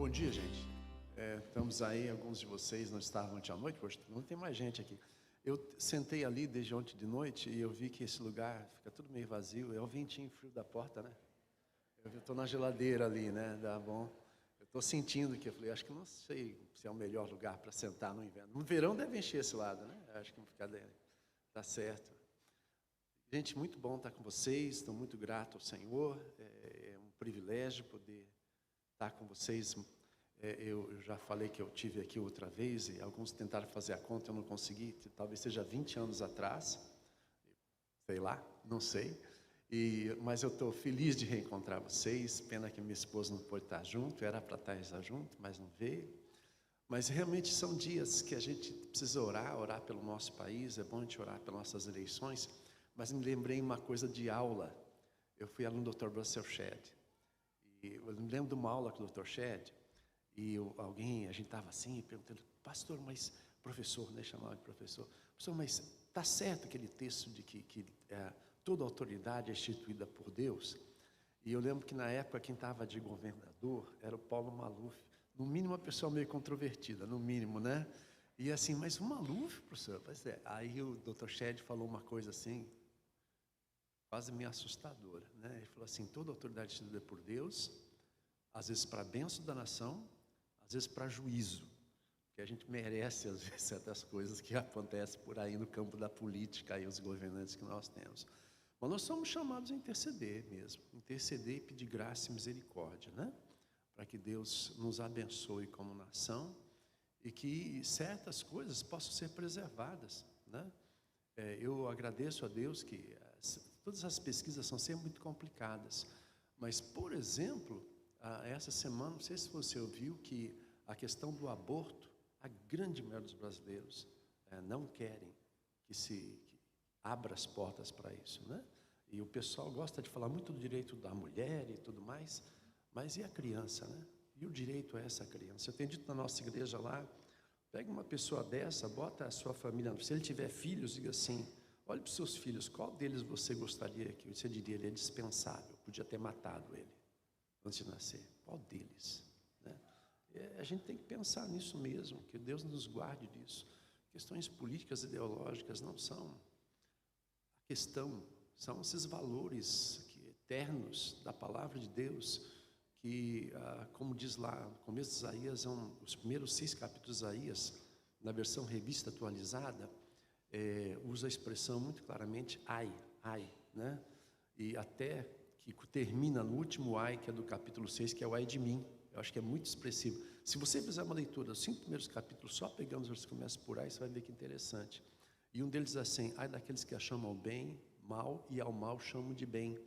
Bom dia, gente. Estamos aí, alguns de vocês não estavam ontem à noite, hoje não tem mais gente aqui. Eu sentei ali desde ontem de noite e eu vi que esse lugar fica tudo meio vazio. É o ventinho frio da porta, né? Eu estou na geladeira ali, né? Dá bom. Eu estou sentindo que eu falei, acho que não sei se é o melhor lugar para sentar no inverno. No verão deve encher esse lado, né? Acho que tá certo. Gente, muito bom estar com vocês. Estou muito grato ao Senhor. É um privilégio poder estar com vocês. Eu já falei que eu tive aqui outra vez e alguns tentaram fazer a conta, eu não consegui, talvez seja 20 anos atrás, sei lá, não sei. Mas eu estou feliz de reencontrar vocês. Pena que minha esposa não pôde estar junto, era para estar junto, mas não veio. Mas realmente são dias que a gente precisa orar pelo nosso país. É bom a gente orar pelas nossas eleições. Mas me lembrei uma coisa de aula. Eu fui aluno do Dr. Russell Shedd. E eu me lembro de uma aula com o Dr. Shedd. E a gente estava assim, perguntando, pastor, mas, professor, né, chamava de professor, mas está certo aquele texto de que toda autoridade é instituída por Deus? E eu lembro que na época quem estava de governador era o Paulo Maluf, no mínimo uma pessoa meio controvertida, no mínimo, né? E assim, mas o Maluf, professor, aí o Dr. Shedd falou uma coisa assim, quase meio assustadora, né? Ele falou assim, toda autoridade é instituída por Deus, às vezes para a bênção da nação, às vezes para juízo, que a gente merece às vezes certas coisas que acontecem por aí no campo da política e os governantes que nós temos. Mas nós somos chamados a interceder mesmo, interceder e pedir graça e misericórdia, né? Para que Deus nos abençoe como nação e que certas coisas possam ser preservadas, né? Eu agradeço a Deus que todas as pesquisas são sempre muito complicadas, mas, por exemplo, essa semana, não sei se você ouviu, que a questão do aborto, a grande maioria dos brasileiros não querem que abra as portas para isso, né? E o pessoal gosta de falar muito do direito da mulher e tudo mais, mas e a criança, né? E o direito a essa criança? Eu tenho dito na nossa igreja lá, pega uma pessoa dessa, bota a sua família, se ele tiver filhos, diga assim, olhe para os seus filhos, qual deles você gostaria que, você diria, ele é dispensável, podia ter matado ele antes de nascer, qual deles, né? A gente tem que pensar nisso mesmo, que Deus nos guarde disso. Questões políticas, ideológicas não são a questão, são esses valores eternos da palavra de Deus, que, como diz lá no começo de Isaías, os primeiros 6 capítulos de Isaías, na versão revista atualizada, usa a expressão muito claramente, ai, né? E até que termina no último ai, que é do capítulo 6, que é o ai de mim. Eu acho que é muito expressivo. Se você fizer uma leitura dos 5 primeiros capítulos, só pegando os versículos que começam por aí, você vai ver que interessante. E um deles diz assim, ai daqueles que a chamam bem, mal, e ao mal chamam de bem.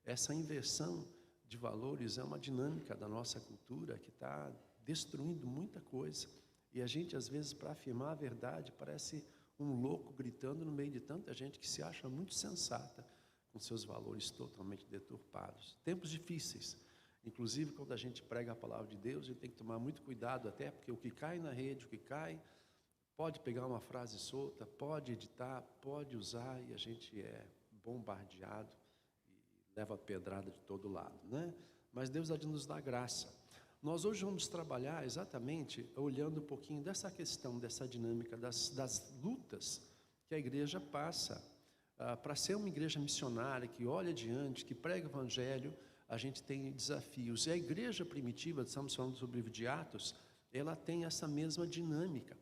Essa inversão de valores é uma dinâmica da nossa cultura que está destruindo muita coisa. E a gente, às vezes, para afirmar a verdade, parece um louco gritando no meio de tanta gente que se acha muito sensata, com seus valores totalmente deturpados. Tempos difíceis. Inclusive, quando a gente prega a palavra de Deus, a gente tem que tomar muito cuidado, até porque o que cai na rede, o que cai, pode pegar uma frase solta, pode editar, pode usar, e a gente é bombardeado e leva pedrada de todo lado, né? Mas Deus há de nos dar graça. Nós hoje vamos trabalhar exatamente olhando um pouquinho dessa questão, dessa dinâmica, das lutas que a igreja passa. Para ser uma igreja missionária, que olha adiante, que prega o evangelho, a gente tem desafios. E a igreja primitiva, estamos falando sobre o livro de Atos, ela tem essa mesma dinâmica.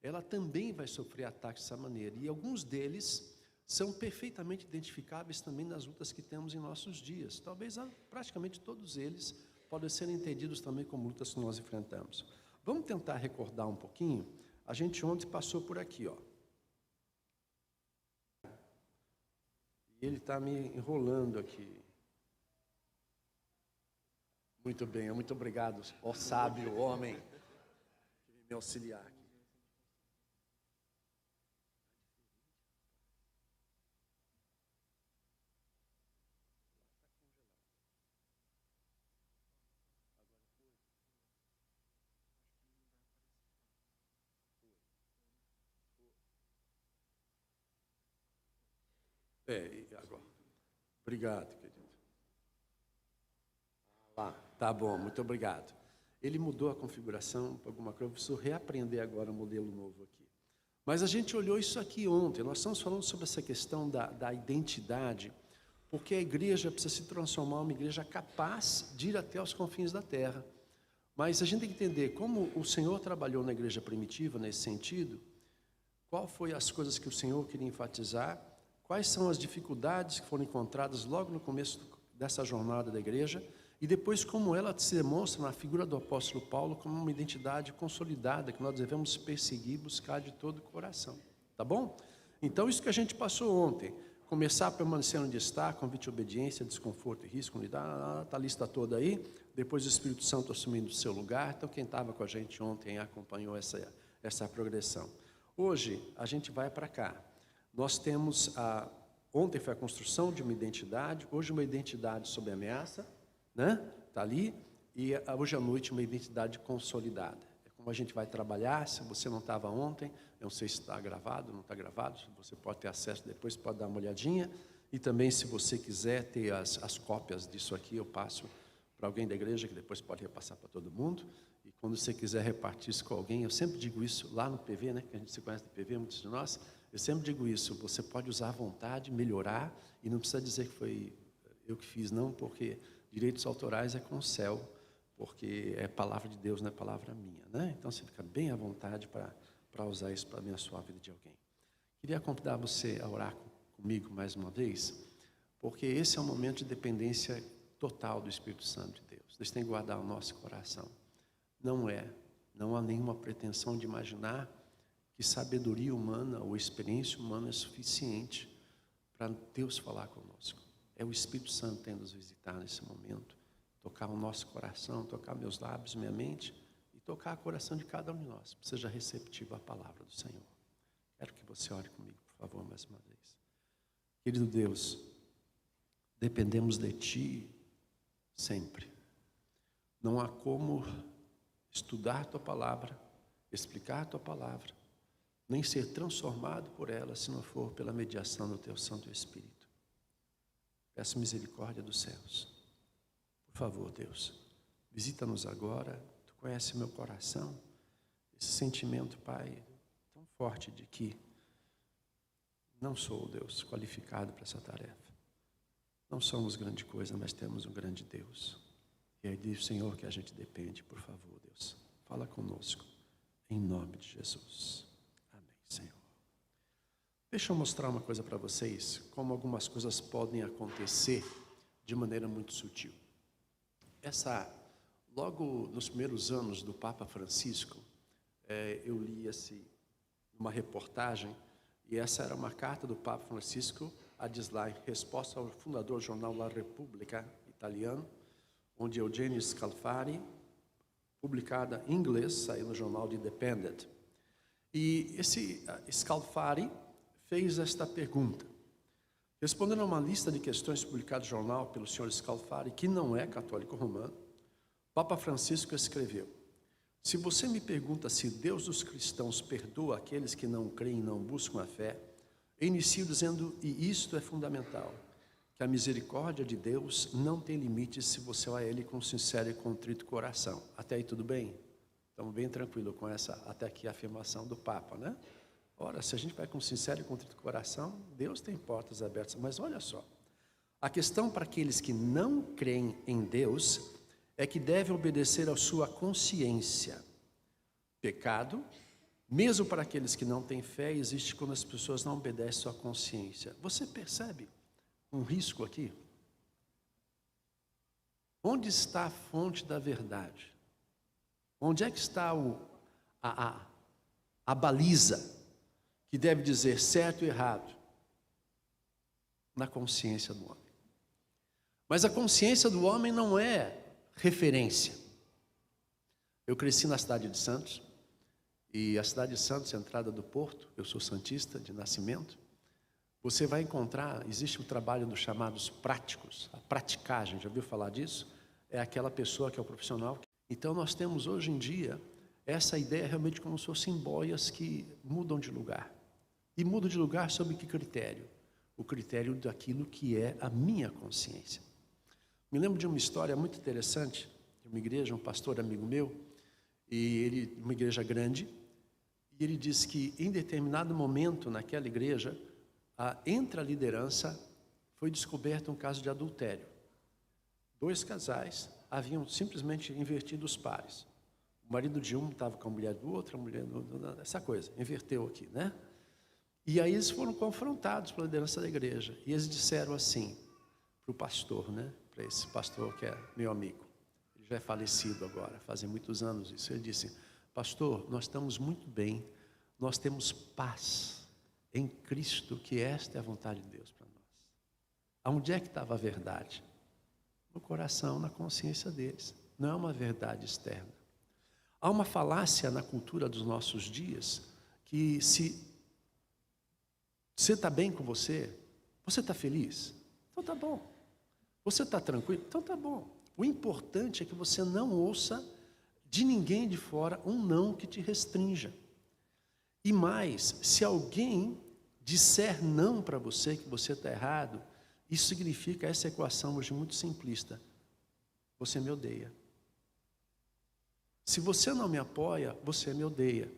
Ela também vai sofrer ataques dessa maneira. E alguns deles são perfeitamente identificáveis também nas lutas que temos em nossos dias. Talvez praticamente todos eles podem ser entendidos também como lutas que nós enfrentamos. Vamos tentar recordar um pouquinho. A gente ontem passou por aqui, ó. E ele está me enrolando aqui. Muito bem, muito obrigado, ó sábio homem, que veio me auxiliar aqui. Agora. Obrigado, querido. Tá bom, muito obrigado. Ele mudou a configuração para alguma coisa, eu preciso reaprender agora um modelo novo aqui. Mas a gente olhou isso aqui ontem, nós estamos falando sobre essa questão da identidade, porque a igreja precisa se transformar em uma igreja capaz de ir até os confins da terra. Mas a gente tem que entender como o Senhor trabalhou na igreja primitiva, nesse sentido, qual foi as coisas que o Senhor queria enfatizar, quais são as dificuldades que foram encontradas logo no começo dessa jornada da igreja, e depois como ela se demonstra na figura do apóstolo Paulo como uma identidade consolidada, que nós devemos perseguir e buscar de todo o coração, tá bom? Então isso que a gente passou ontem, começar a permanecer onde está, convite, obediência, desconforto e risco, unidade, está a lista toda aí, depois o Espírito Santo assumindo o seu lugar. Então quem estava com a gente ontem acompanhou essa progressão. Hoje a gente vai para cá, nós temos, ontem foi a construção de uma identidade, hoje uma identidade sob ameaça, né? Está ali, e hoje à noite uma identidade consolidada. É como a gente vai trabalhar. Se você não estava ontem, eu não sei se está gravado, não está gravado, você pode ter acesso depois, pode dar uma olhadinha, e também se você quiser ter as cópias disso aqui, eu passo para alguém da igreja, que depois pode repassar para todo mundo, e quando você quiser repartir isso com alguém, eu sempre digo isso lá no PV, né? Que a gente se conhece do PV, muitos de nós, eu sempre digo isso, você pode usar à vontade, melhorar, e não precisa dizer que foi eu que fiz, não, porque direitos autorais é com o céu, porque é palavra de Deus, não é palavra minha, né? Então você fica bem à vontade para usar isso para abençoar a vida de alguém. Queria convidar você a orar comigo mais uma vez, porque esse é um momento de dependência total do Espírito Santo de Deus. Deus tem que guardar o nosso coração. Não há nenhuma pretensão de imaginar que sabedoria humana ou experiência humana é suficiente para Deus falar conosco. É o Espírito Santo tendo nos visitar nesse momento, tocar o nosso coração, tocar meus lábios, minha mente, e tocar o coração de cada um de nós. Seja receptivo à palavra do Senhor. Quero que você ore comigo, por favor, mais uma vez. Querido Deus, dependemos de Ti sempre. Não há como estudar a Tua palavra, explicar a Tua palavra, nem ser transformado por ela, se não for pela mediação do Teu Santo Espírito. Peço misericórdia dos céus. Por favor, Deus, visita-nos agora. Tu conheces meu coração, esse sentimento, Pai, tão forte de que não sou, Deus, qualificado para essa tarefa. Não somos grande coisa, mas temos um grande Deus. E é do Senhor que a gente depende. Por favor, Deus, fala conosco, em nome de Jesus. Amém, Senhor. Deixa eu mostrar uma coisa para vocês, como algumas coisas podem acontecer de maneira muito sutil. Logo nos primeiros anos do Papa Francisco, eu li uma reportagem, e essa era uma carta do Papa Francisco a Dislai, resposta ao fundador do jornal La Repubblica italiano, onde Eugenio Scalfari, publicada em inglês, saiu no jornal The Independent. E esse Scalfari fez esta pergunta. Respondendo a uma lista de questões publicadas no jornal pelo senhor Scalfari, que não é católico romano, Papa Francisco escreveu: se você me pergunta se Deus dos cristãos perdoa aqueles que não creem e não buscam a fé, eu inicio dizendo, e isto é fundamental, que a misericórdia de Deus não tem limites se você vai a Ele com sincero e contrito coração. Até aí tudo bem? Estamos bem tranquilos com até aqui a afirmação do Papa, né? Ora, se a gente vai com sincero e contrito coração, Deus tem portas abertas. Mas olha só, a questão para aqueles que não creem em Deus é que devem obedecer à sua consciência. Pecado, mesmo para aqueles que não têm fé, existe quando as pessoas não obedecem à sua consciência. Você percebe um risco aqui? Onde está a fonte da verdade? Onde é que está a baliza que deve dizer certo e errado? Na consciência do homem. Mas a consciência do homem não é referência. Eu cresci na cidade de Santos, e a cidade de Santos, entrada do Porto, eu sou santista de nascimento, você vai encontrar, existe o trabalho dos chamados práticos, a praticagem, já ouviu falar disso? É aquela pessoa que é o profissional. Então nós temos hoje em dia essa ideia realmente como se fossem boias que mudam de lugar. E mudam de lugar sob que critério? O critério daquilo que é a minha consciência. Me lembro de uma história muito interessante de uma igreja, um pastor amigo meu, e ele, uma igreja grande, e ele disse que em determinado momento naquela igreja, entre a liderança, foi descoberto um caso de adultério. 2 casais haviam simplesmente invertido os pares. O marido de um estava com a mulher do outro, a mulher essa coisa, inverteu aqui, né? E aí eles foram confrontados pela liderança da igreja. E eles disseram assim para o pastor, né? Para esse pastor que é meu amigo. Ele já é falecido agora, fazem muitos anos isso. Ele disse: pastor, nós estamos muito bem, nós temos paz em Cristo, que esta é a vontade de Deus para nós. Aonde é que estava a verdade? No coração, na consciência deles. Não é uma verdade externa. Há uma falácia na cultura dos nossos dias, que se você está bem com você está feliz? Então tá bom. Você está tranquilo? Então tá bom. O importante é que você não ouça de ninguém de fora um não que te restrinja. E mais, se alguém disser não para você, que você está errado, isso significa essa equação hoje muito simplista: você me odeia. Se você não me apoia, você me odeia.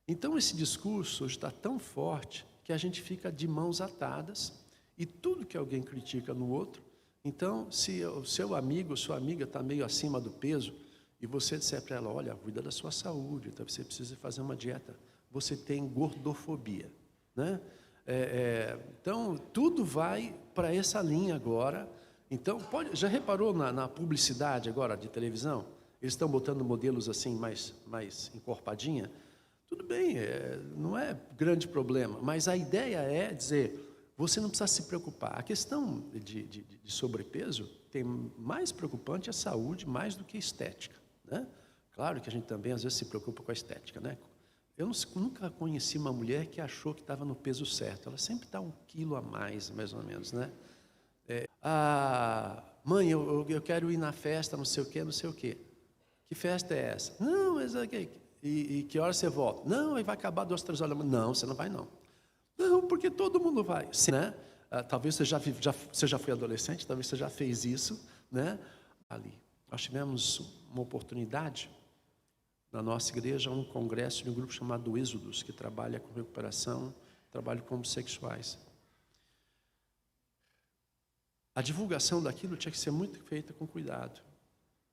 Então esse discurso hoje está tão forte que a gente fica de mãos atadas, e tudo que alguém critica no outro. Então, se o seu amigo ou sua amiga está meio acima do peso, e você disser para ela: olha, cuida da sua saúde, então você precisa fazer uma dieta, você tem gordofobia, né? Então, tudo vai para essa linha agora. Então, já reparou na publicidade agora de televisão? Eles estão botando modelos assim mais encorpadinha. Tudo bem, não é grande problema, mas a ideia é dizer: você não precisa se preocupar. A questão de sobrepeso tem mais preocupante a saúde, mais do que a estética, né? Claro que a gente também às vezes se preocupa com a estética, né? Eu nunca conheci uma mulher que achou que estava no peso certo. Ela sempre está 1 quilo a mais ou menos, né? Mãe, eu quero ir na festa, não sei o quê, não sei o quê. Que festa é essa? Não, mas e que hora você volta? Não, aí vai acabar 2, 3 horas. Não, você não vai não. Não, porque todo mundo vai, né? Talvez você já foi adolescente, talvez você já fez isso, né? Ali, nós tivemos uma oportunidade na nossa igreja, um congresso de um grupo chamado Êxodos, que trabalha com recuperação, trabalha com homossexuais. A divulgação daquilo tinha que ser muito feita com cuidado,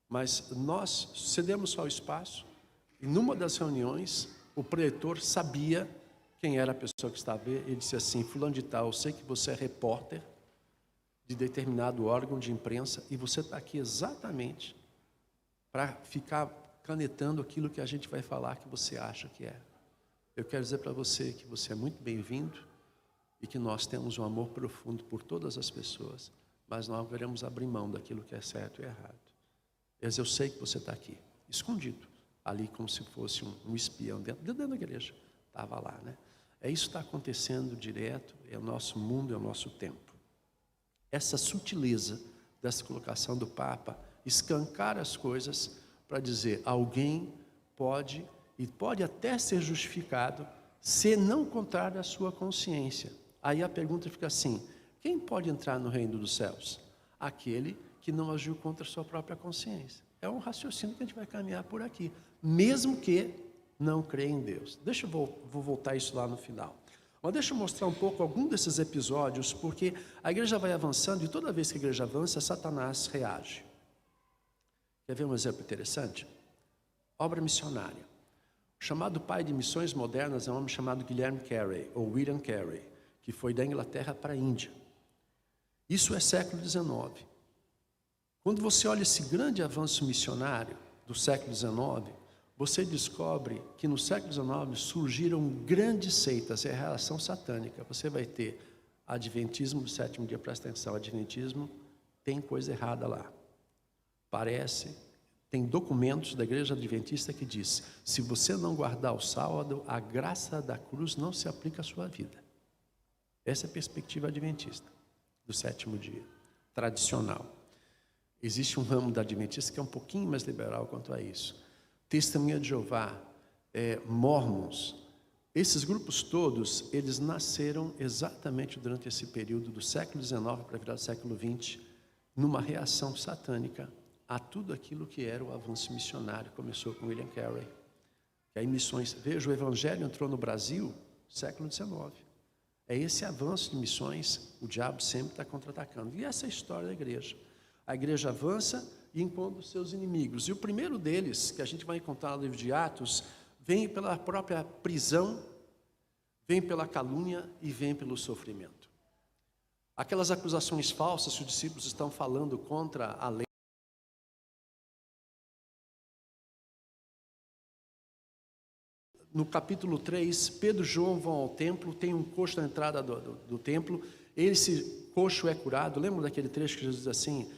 mas nós cedemos só o espaço, e numa das reuniões, o preletor sabia quem era a pessoa que estava. Ele disse assim: fulano de tal, eu sei que você é repórter de determinado órgão de imprensa, e você está aqui exatamente para ficar canetando aquilo que a gente vai falar que você acha que é. Eu quero dizer para você que você é muito bem-vindo, e que nós temos um amor profundo por todas as pessoas, mas nós queremos abrir mão daquilo que é certo e errado. Mas eu sei que você está aqui, escondido, ali como se fosse um espião dentro da igreja. Estava lá, né? Isso está acontecendo direto, é o nosso mundo, é o nosso tempo. Essa sutileza dessa colocação do Papa escancar as coisas para dizer: alguém pode, e pode até ser justificado, se não contrário à sua consciência. Aí a pergunta fica assim: quem pode entrar no reino dos céus? Aquele que não agiu contra a sua própria consciência. É um raciocínio que a gente vai caminhar por aqui, mesmo que não crê em Deus. Vou voltar isso lá no final. Mas deixa eu mostrar um pouco algum desses episódios, porque a igreja vai avançando, e toda vez que a igreja avança, Satanás reage. Quer ver um exemplo interessante? Obra missionária. O chamado pai de missões modernas é um homem chamado Guilherme Carey, ou William Carey, que foi da Inglaterra para a Índia. Isso é século XIX. Quando você olha esse grande avanço missionário do século XIX, você descobre que no século XIX surgiram grandes seitas, é a relação satânica. Você vai ter adventismo do sétimo dia, presta atenção, adventismo tem coisa errada lá. Tem documentos da igreja adventista que diz: se você não guardar o sábado, a graça da cruz não se aplica à sua vida. Essa é a perspectiva adventista do sétimo dia, tradicional. Existe um ramo da adventista que é um pouquinho mais liberal quanto a isso. Testemunha de Jeová, Mormons, esses grupos todos, eles nasceram exatamente durante esse período do século XIX para virar do século XX, numa reação satânica a tudo aquilo que era o avanço missionário. Começou com William Carey. E aí missões, veja, o evangelho entrou no Brasil no século XIX. É esse avanço de missões, o diabo sempre está contra-atacando. E essa é a história da igreja. A igreja avança e encontra os seus inimigos. E o primeiro deles, que a gente vai encontrar no livro de Atos, vem pela própria prisão, vem pela calúnia e vem pelo sofrimento. Aquelas acusações falsas que os discípulos estão falando contra a lei. No capítulo 3, Pedro e João vão ao templo, tem um coxo na entrada do templo, esse coxo é curado. Lembra daquele trecho que Jesus diz assim,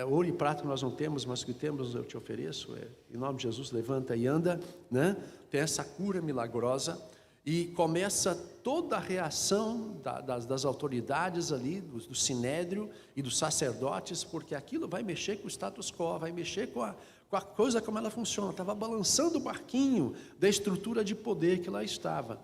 ouro e prata nós não temos, mas o que temos eu te ofereço, em nome de Jesus, levanta e anda, né? Tem essa cura milagrosa, e começa toda a reação das autoridades ali, do sinédrio e dos sacerdotes, porque aquilo vai mexer com o status quo, vai mexer com a coisa como ela funciona. Estava balançando o barquinho da estrutura de poder que lá estava.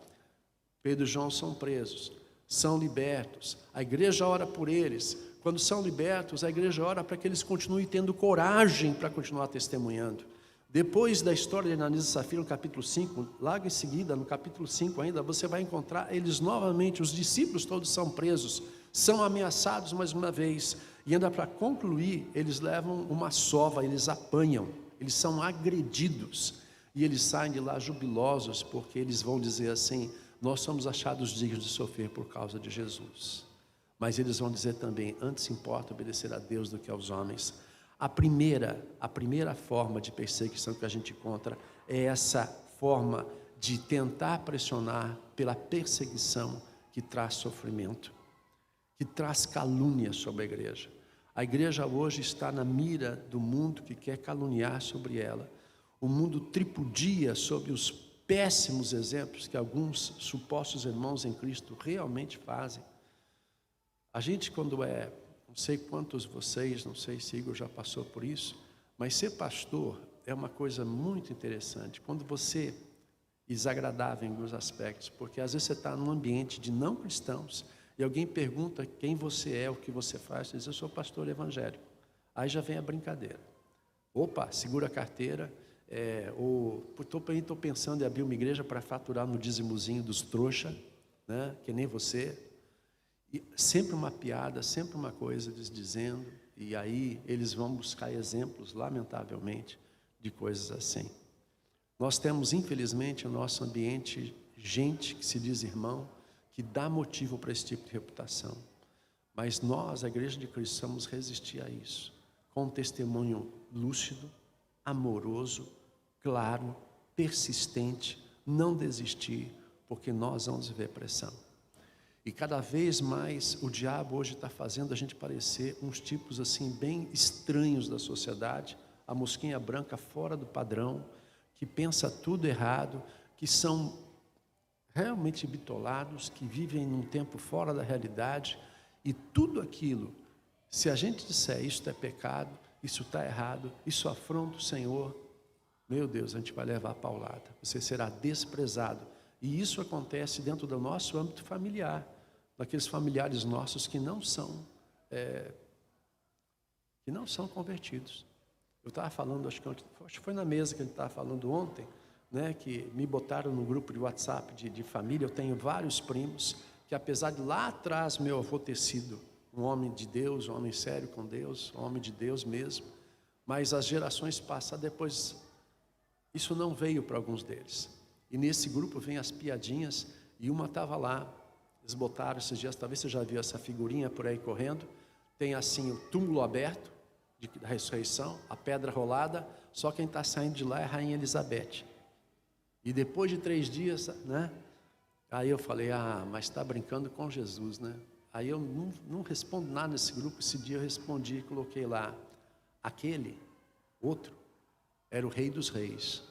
Pedro e João são presos, são libertos, a igreja ora por eles. Quando são libertos, a igreja ora para que eles continuem tendo coragem para continuar testemunhando. Depois da história de Ananias e Safira, no capítulo 5, logo em seguida, no capítulo 5 ainda, você vai encontrar eles novamente, os discípulos todos são presos, são ameaçados mais uma vez, e ainda para concluir, eles levam uma sova, eles apanham, eles são agredidos, e eles saem de lá jubilosos, porque eles vão dizer assim, nós somos achados dignos de sofrer por causa de Jesus. Mas eles vão dizer também, antes importa obedecer a Deus do que aos homens. A primeira forma de perseguição que a gente encontra é essa forma de tentar pressionar pela perseguição que traz sofrimento, que traz calúnia sobre a igreja. A igreja hoje está na mira do mundo que quer caluniar sobre ela. O mundo tripudia sobre os péssimos exemplos que alguns supostos irmãos em Cristo realmente fazem. A gente, quando não sei quantos de vocês, não sei se Igor já passou por isso, mas ser pastor é uma coisa muito interessante. Quando você, desagradável em alguns aspectos, porque às vezes você está num ambiente de não cristãos, e alguém pergunta quem você é, o que você faz, você diz, eu sou pastor evangélico. Aí já vem a brincadeira. Opa, segura a carteira, estou pensando em abrir uma igreja para faturar no dízimozinho dos trouxa, né, que nem você. E sempre uma piada, sempre uma coisa eles dizendo, e aí eles vão buscar exemplos, lamentavelmente, de coisas assim. Nós temos, infelizmente, no nosso ambiente, gente que se diz irmão, que dá motivo para esse tipo de reputação. Mas nós, a Igreja de Cristo, precisamos resistir a isso, com um testemunho lúcido, amoroso, claro, persistente, não desistir, porque nós vamos ver pressão. E cada vez mais o diabo hoje está fazendo a gente parecer uns tipos assim bem estranhos da sociedade, a mosquinha branca fora do padrão, que pensa tudo errado, que são realmente bitolados, que vivem num tempo fora da realidade, e tudo aquilo, se a gente disser isso é pecado, isso está errado, isso afronta o Senhor, meu Deus, a gente vai levar a paulada, você será desprezado. E isso acontece dentro do nosso âmbito familiar, daqueles familiares nossos que não são convertidos. Eu estava falando, acho que foi na mesa que ele estava falando ontem, né, que me botaram no grupo de WhatsApp de família. Eu tenho vários primos que, apesar de lá atrás meu avô ter sido um homem de Deus, um homem sério com Deus, um homem de Deus mesmo, mas as gerações passadas depois, isso não veio para alguns deles. E nesse grupo vem as piadinhas, e uma estava lá, eles botaram esses dias, talvez você já viu essa figurinha por aí correndo, tem assim o túmulo aberto, da ressurreição, a pedra rolada, só quem está saindo de lá é a Rainha Elizabeth. E depois de 3 dias, né? Aí eu falei, mas está brincando com Jesus, né? Aí eu não respondo nada nesse grupo. Esse dia eu respondi e coloquei lá, aquele, outro, era o Rei dos Reis.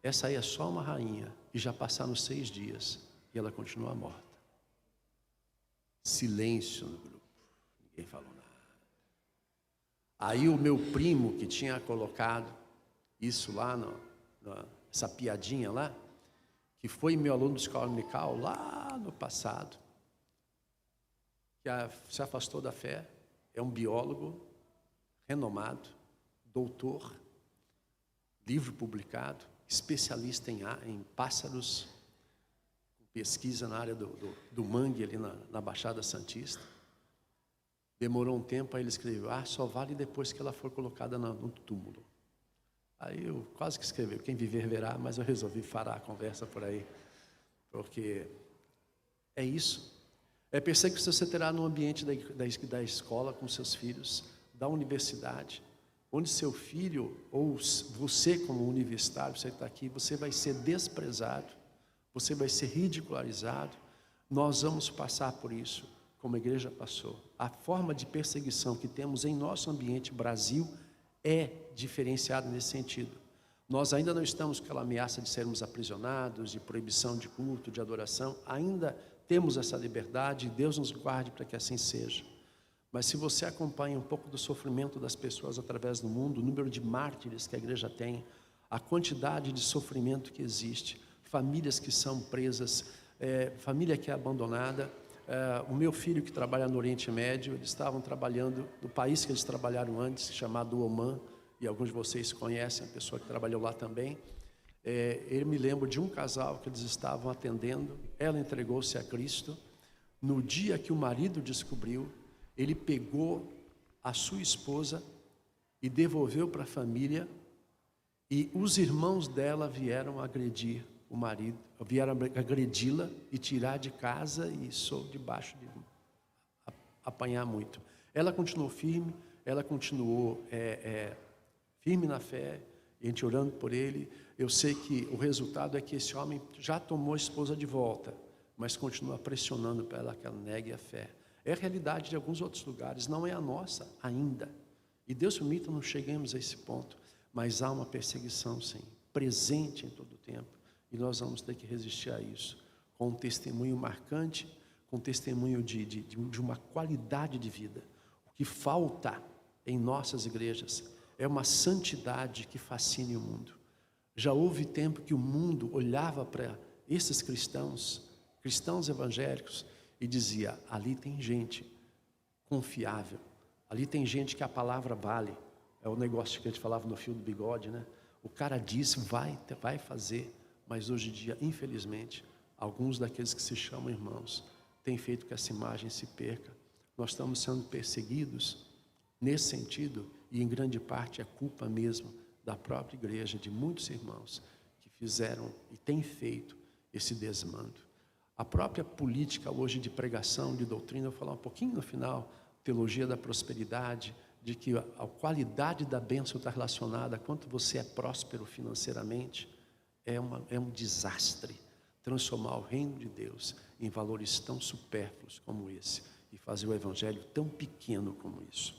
Essa aí é só uma rainha, e já passaram 6 dias, e ela continua morta. Silêncio no grupo, ninguém falou nada. Aí o meu primo, que tinha colocado isso lá, essa piadinha lá, que foi meu aluno de escola dominical lá no passado, que se afastou da fé, é um biólogo renomado, doutor, livro publicado, especialista em pássaros, pesquisa na área do mangue ali na Baixada Santista. Demorou um tempo, aí ele escreveu, só vale depois que ela for colocada no túmulo. Aí eu quase que escrevi, quem viver verá, mas eu resolvi parar a conversa por aí, porque é isso. É perceber que você terá no ambiente da escola com seus filhos, da universidade, onde seu filho, ou você como universitário, você está aqui, você vai ser desprezado, você vai ser ridicularizado. Nós vamos passar por isso, como a igreja passou. A forma de perseguição que temos em nosso ambiente Brasil é diferenciada nesse sentido. Nós ainda não estamos com aquela ameaça de sermos aprisionados, de proibição de culto, de adoração. Ainda temos essa liberdade, e Deus nos guarde para que assim seja. Mas se você acompanha um pouco do sofrimento das pessoas através do mundo, o número de mártires que a igreja tem, a quantidade de sofrimento que existe, famílias que são presas, família que é abandonada. O meu filho que trabalha no Oriente Médio, eles estavam trabalhando no país que eles trabalharam antes, chamado Omã, e alguns de vocês conhecem a pessoa que trabalhou lá também. Eu me lembro de um casal que eles estavam atendendo, ela entregou-se a Cristo. No dia que o marido descobriu, ele pegou a sua esposa e devolveu para a família, e os irmãos dela vieram agredir o marido, vieram agredi-la e tirar de casa e debaixo de apanhar muito. Ela continuou firme, ela continuou firme na fé, a gente orando por ele. Eu sei que o resultado é que esse homem já tomou a esposa de volta, mas continua pressionando para ela que ela negue a fé. É a realidade de alguns outros lugares, não é a nossa ainda. E Deus permita não cheguemos a esse ponto, mas há uma perseguição, sim, presente em todo o tempo. E nós vamos ter que resistir a isso, com um testemunho marcante, com um testemunho de uma qualidade de vida. O que falta em nossas igrejas é uma santidade que fascine o mundo. Já houve tempo que o mundo olhava para esses cristãos evangélicos, e dizia, ali tem gente confiável, ali tem gente que a palavra vale. É o negócio que a gente falava no fio do bigode, né? O cara disse, vai fazer. Mas hoje em dia, infelizmente, alguns daqueles que se chamam irmãos têm feito que essa imagem se perca. Nós estamos sendo perseguidos nesse sentido, e em grande parte é culpa mesmo da própria igreja, de muitos irmãos que fizeram e têm feito esse desmando. A própria política hoje de pregação, de doutrina, eu vou falar um pouquinho no final, teologia da prosperidade, de que a qualidade da bênção está relacionada a quanto você é próspero financeiramente. É um desastre transformar o reino de Deus em valores tão supérfluos como esse e fazer o evangelho tão pequeno como isso.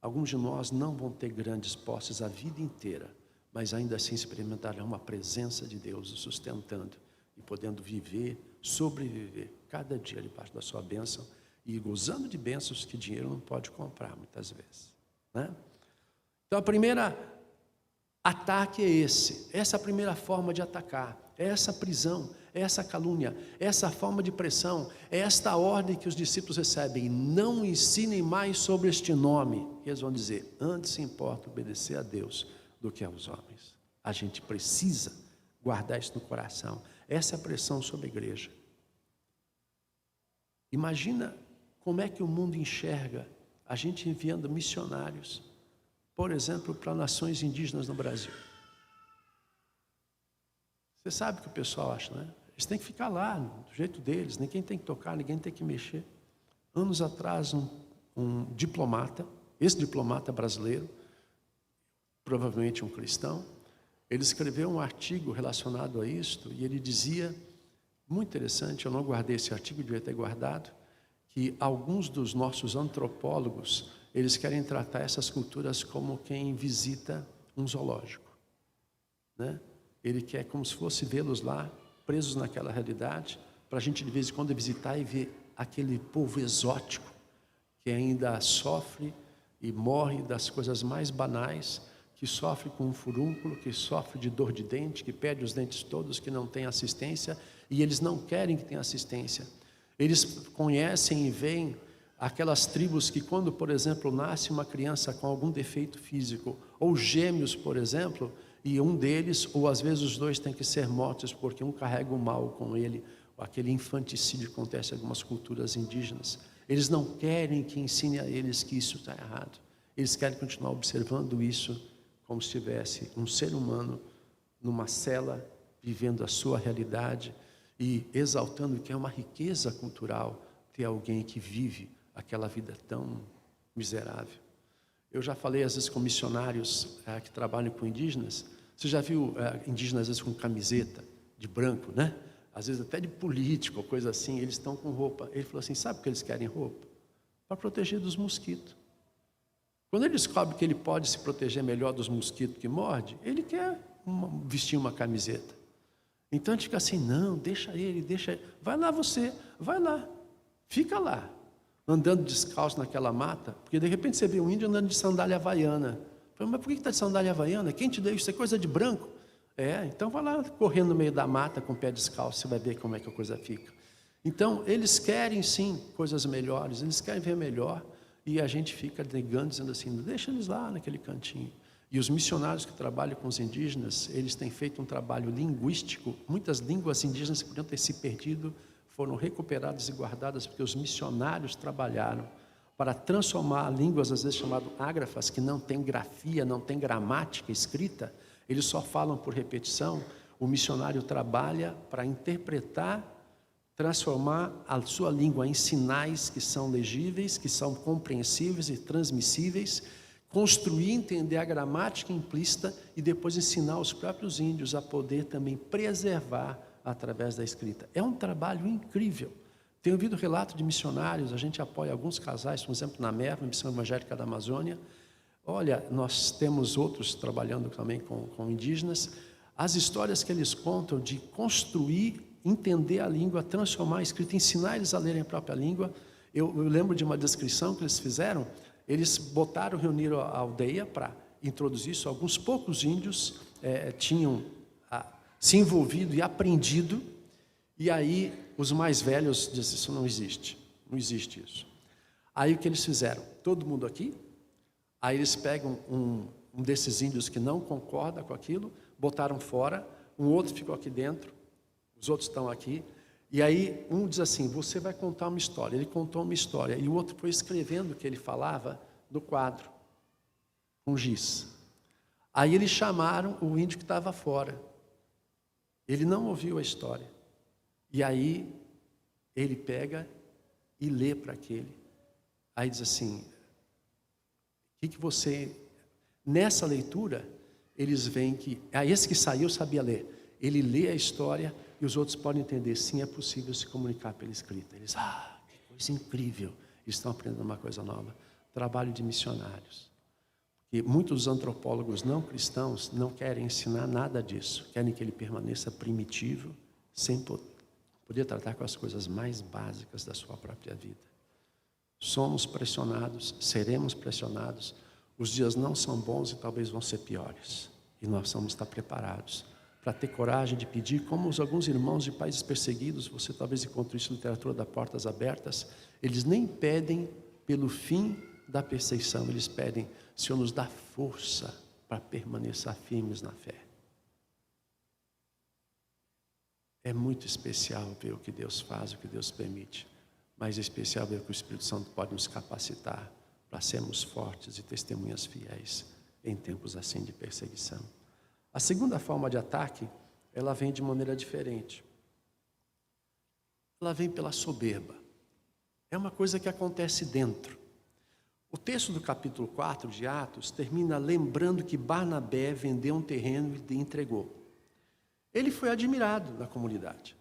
Alguns de nós não vão ter grandes posses a vida inteira, mas ainda assim experimentarão a presença de Deus nos sustentando e podendo viver, sobreviver cada dia debaixo da sua bênção e gozando de bênçãos que dinheiro não pode comprar muitas vezes, né? Então a primeira ataque é essa primeira forma de atacar, é essa prisão, é essa calúnia, é essa forma de pressão, é esta ordem que os discípulos recebem: não ensinem mais sobre este nome. E eles vão dizer, antes importa obedecer a Deus do que aos homens. A gente precisa guardar isso no coração. Essa é a pressão sobre a igreja. Imagina como é que o mundo enxerga a gente enviando missionários, por exemplo, para nações indígenas no Brasil. Você sabe o que o pessoal acha, né? Eles têm que ficar lá, do jeito deles, ninguém tem que tocar, ninguém tem que mexer. Anos atrás, um diplomata, esse diplomata brasileiro, provavelmente um cristão, ele escreveu um artigo relacionado a isto, e ele dizia, muito interessante, eu não guardei esse artigo, devia ter guardado, que alguns dos nossos antropólogos, eles querem tratar essas culturas como quem visita um zoológico, né? Ele quer como se fosse vê-los lá, presos naquela realidade, para a gente de vez em quando visitar e ver aquele povo exótico, que ainda sofre e morre das coisas mais banais, que sofre com um furúnculo, que sofre de dor de dente, que perde os dentes todos, que não tem assistência, e eles não querem que tenha assistência. Eles conhecem e veem aquelas tribos que quando, por exemplo, nasce uma criança com algum defeito físico, ou gêmeos, por exemplo, e um deles, ou às vezes os dois, têm que ser mortos porque um carrega o mal com ele, aquele infanticídio que acontece em algumas culturas indígenas. Eles não querem que ensine a eles que isso está errado. Eles querem continuar observando isso como se tivesse um ser humano numa cela, vivendo a sua realidade e exaltando que é uma riqueza cultural ter alguém que vive aquela vida tão miserável. Eu já falei às vezes com missionários que trabalham com indígenas. Você já viu indígenas às vezes com camiseta de branco, né? Às vezes até de político, ou coisa assim, eles estão com roupa. Ele falou assim, sabe por que eles querem roupa? Para proteger dos mosquitos. Quando ele descobre que ele pode se proteger melhor dos mosquitos que morde, ele quer vestir uma camiseta. Então a gente fica assim, não, deixa ele, vai lá você, vai lá, fica lá, andando descalço naquela mata, porque de repente você vê um índio andando de sandália havaiana. Fala, mas por que está de sandália havaiana? Quem te deu isso? É coisa de branco? Então vai lá correndo no meio da mata com o pé descalço, você vai ver como é que a coisa fica. Então eles querem sim coisas melhores, eles querem ver melhor, e a gente fica negando, dizendo assim, deixa eles lá naquele cantinho. E os missionários que trabalham com os indígenas, eles têm feito um trabalho linguístico. Muitas línguas indígenas que podiam ter se perdido foram recuperadas e guardadas porque os missionários trabalharam para transformar línguas, às vezes chamadas ágrafas, que não tem grafia, não tem gramática escrita, eles só falam por repetição. O missionário trabalha para interpretar, transformar a sua língua em sinais que são legíveis, que são compreensíveis e transmissíveis, construir, entender a gramática implícita e depois ensinar os próprios índios a poder também preservar através da escrita. É um trabalho incrível. Tenho ouvido relato de missionários, a gente apoia alguns casais, por exemplo, na MEV, Missão Evangélica da Amazônia. Olha, nós temos outros trabalhando também com indígenas. As histórias que eles contam de construir, entender a língua, transformar a escrita, ensinar eles a lerem a própria língua. Eu lembro de uma descrição que eles fizeram. Eles reuniram a aldeia para introduzir isso. Alguns poucos índios tinham se envolvido e aprendido. E aí os mais velhos disseram, isso não existe isso. Aí o que eles fizeram? Todo mundo aqui. Aí eles pegam um desses índios que não concorda com aquilo, botaram fora, um outro ficou aqui dentro, os outros estão aqui. E aí um diz assim, você vai contar uma história. Ele contou uma história e o outro foi escrevendo o que ele falava no quadro, com giz. Aí eles chamaram o índio que estava fora. Ele não ouviu a história. E aí ele pega e lê para aquele. Aí diz assim, o que você... Nessa leitura, eles veem que... esse que saiu sabia ler. Ele lê a história e os outros podem entender, sim, é possível se comunicar pela escrita. Eles, que coisa incrível. Eles estão aprendendo uma coisa nova. Trabalho de missionários. E muitos antropólogos não cristãos não querem ensinar nada disso. Querem que ele permaneça primitivo, sem poder tratar com as coisas mais básicas da sua própria vida. Somos pressionados, seremos pressionados. Os dias não são bons e talvez vão ser piores. E nós vamos estar preparados para ter coragem de pedir, como alguns irmãos de países perseguidos, você talvez encontre isso na literatura da Portas Abertas, eles nem pedem pelo fim da perseguição, eles pedem, Senhor, nos dá força para permanecer firmes na fé. É muito especial ver o que Deus faz, o que Deus permite, mas é especial ver que o Espírito Santo pode nos capacitar para sermos fortes e testemunhas fiéis em tempos assim de perseguição. A segunda forma de ataque, ela vem de maneira diferente. Ela vem pela soberba. É uma coisa que acontece dentro. O texto do capítulo 4 de Atos termina lembrando que Barnabé vendeu um terreno e entregou. Ele foi admirado na comunidade.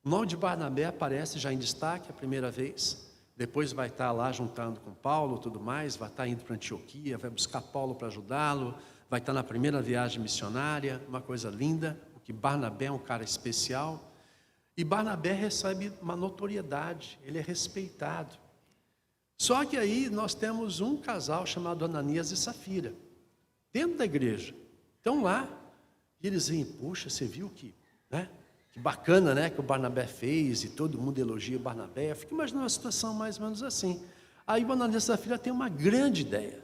O nome de Barnabé aparece já em destaque a primeira vez. Depois vai estar lá juntando com Paulo e tudo mais, vai estar indo para Antioquia, vai buscar Paulo para ajudá-lo, vai estar na primeira viagem missionária, uma coisa linda, porque Barnabé é um cara especial. E Barnabé recebe uma notoriedade, ele é respeitado. Só que aí nós temos um casal chamado Ananias e Safira, dentro da igreja. Estão lá, e eles dizem, puxa, você viu que bacana, né, que o Barnabé fez, e todo mundo elogia o Barnabé. Eu fico imaginando uma situação mais ou menos assim. Aí o Ananias e Safira tem uma grande ideia.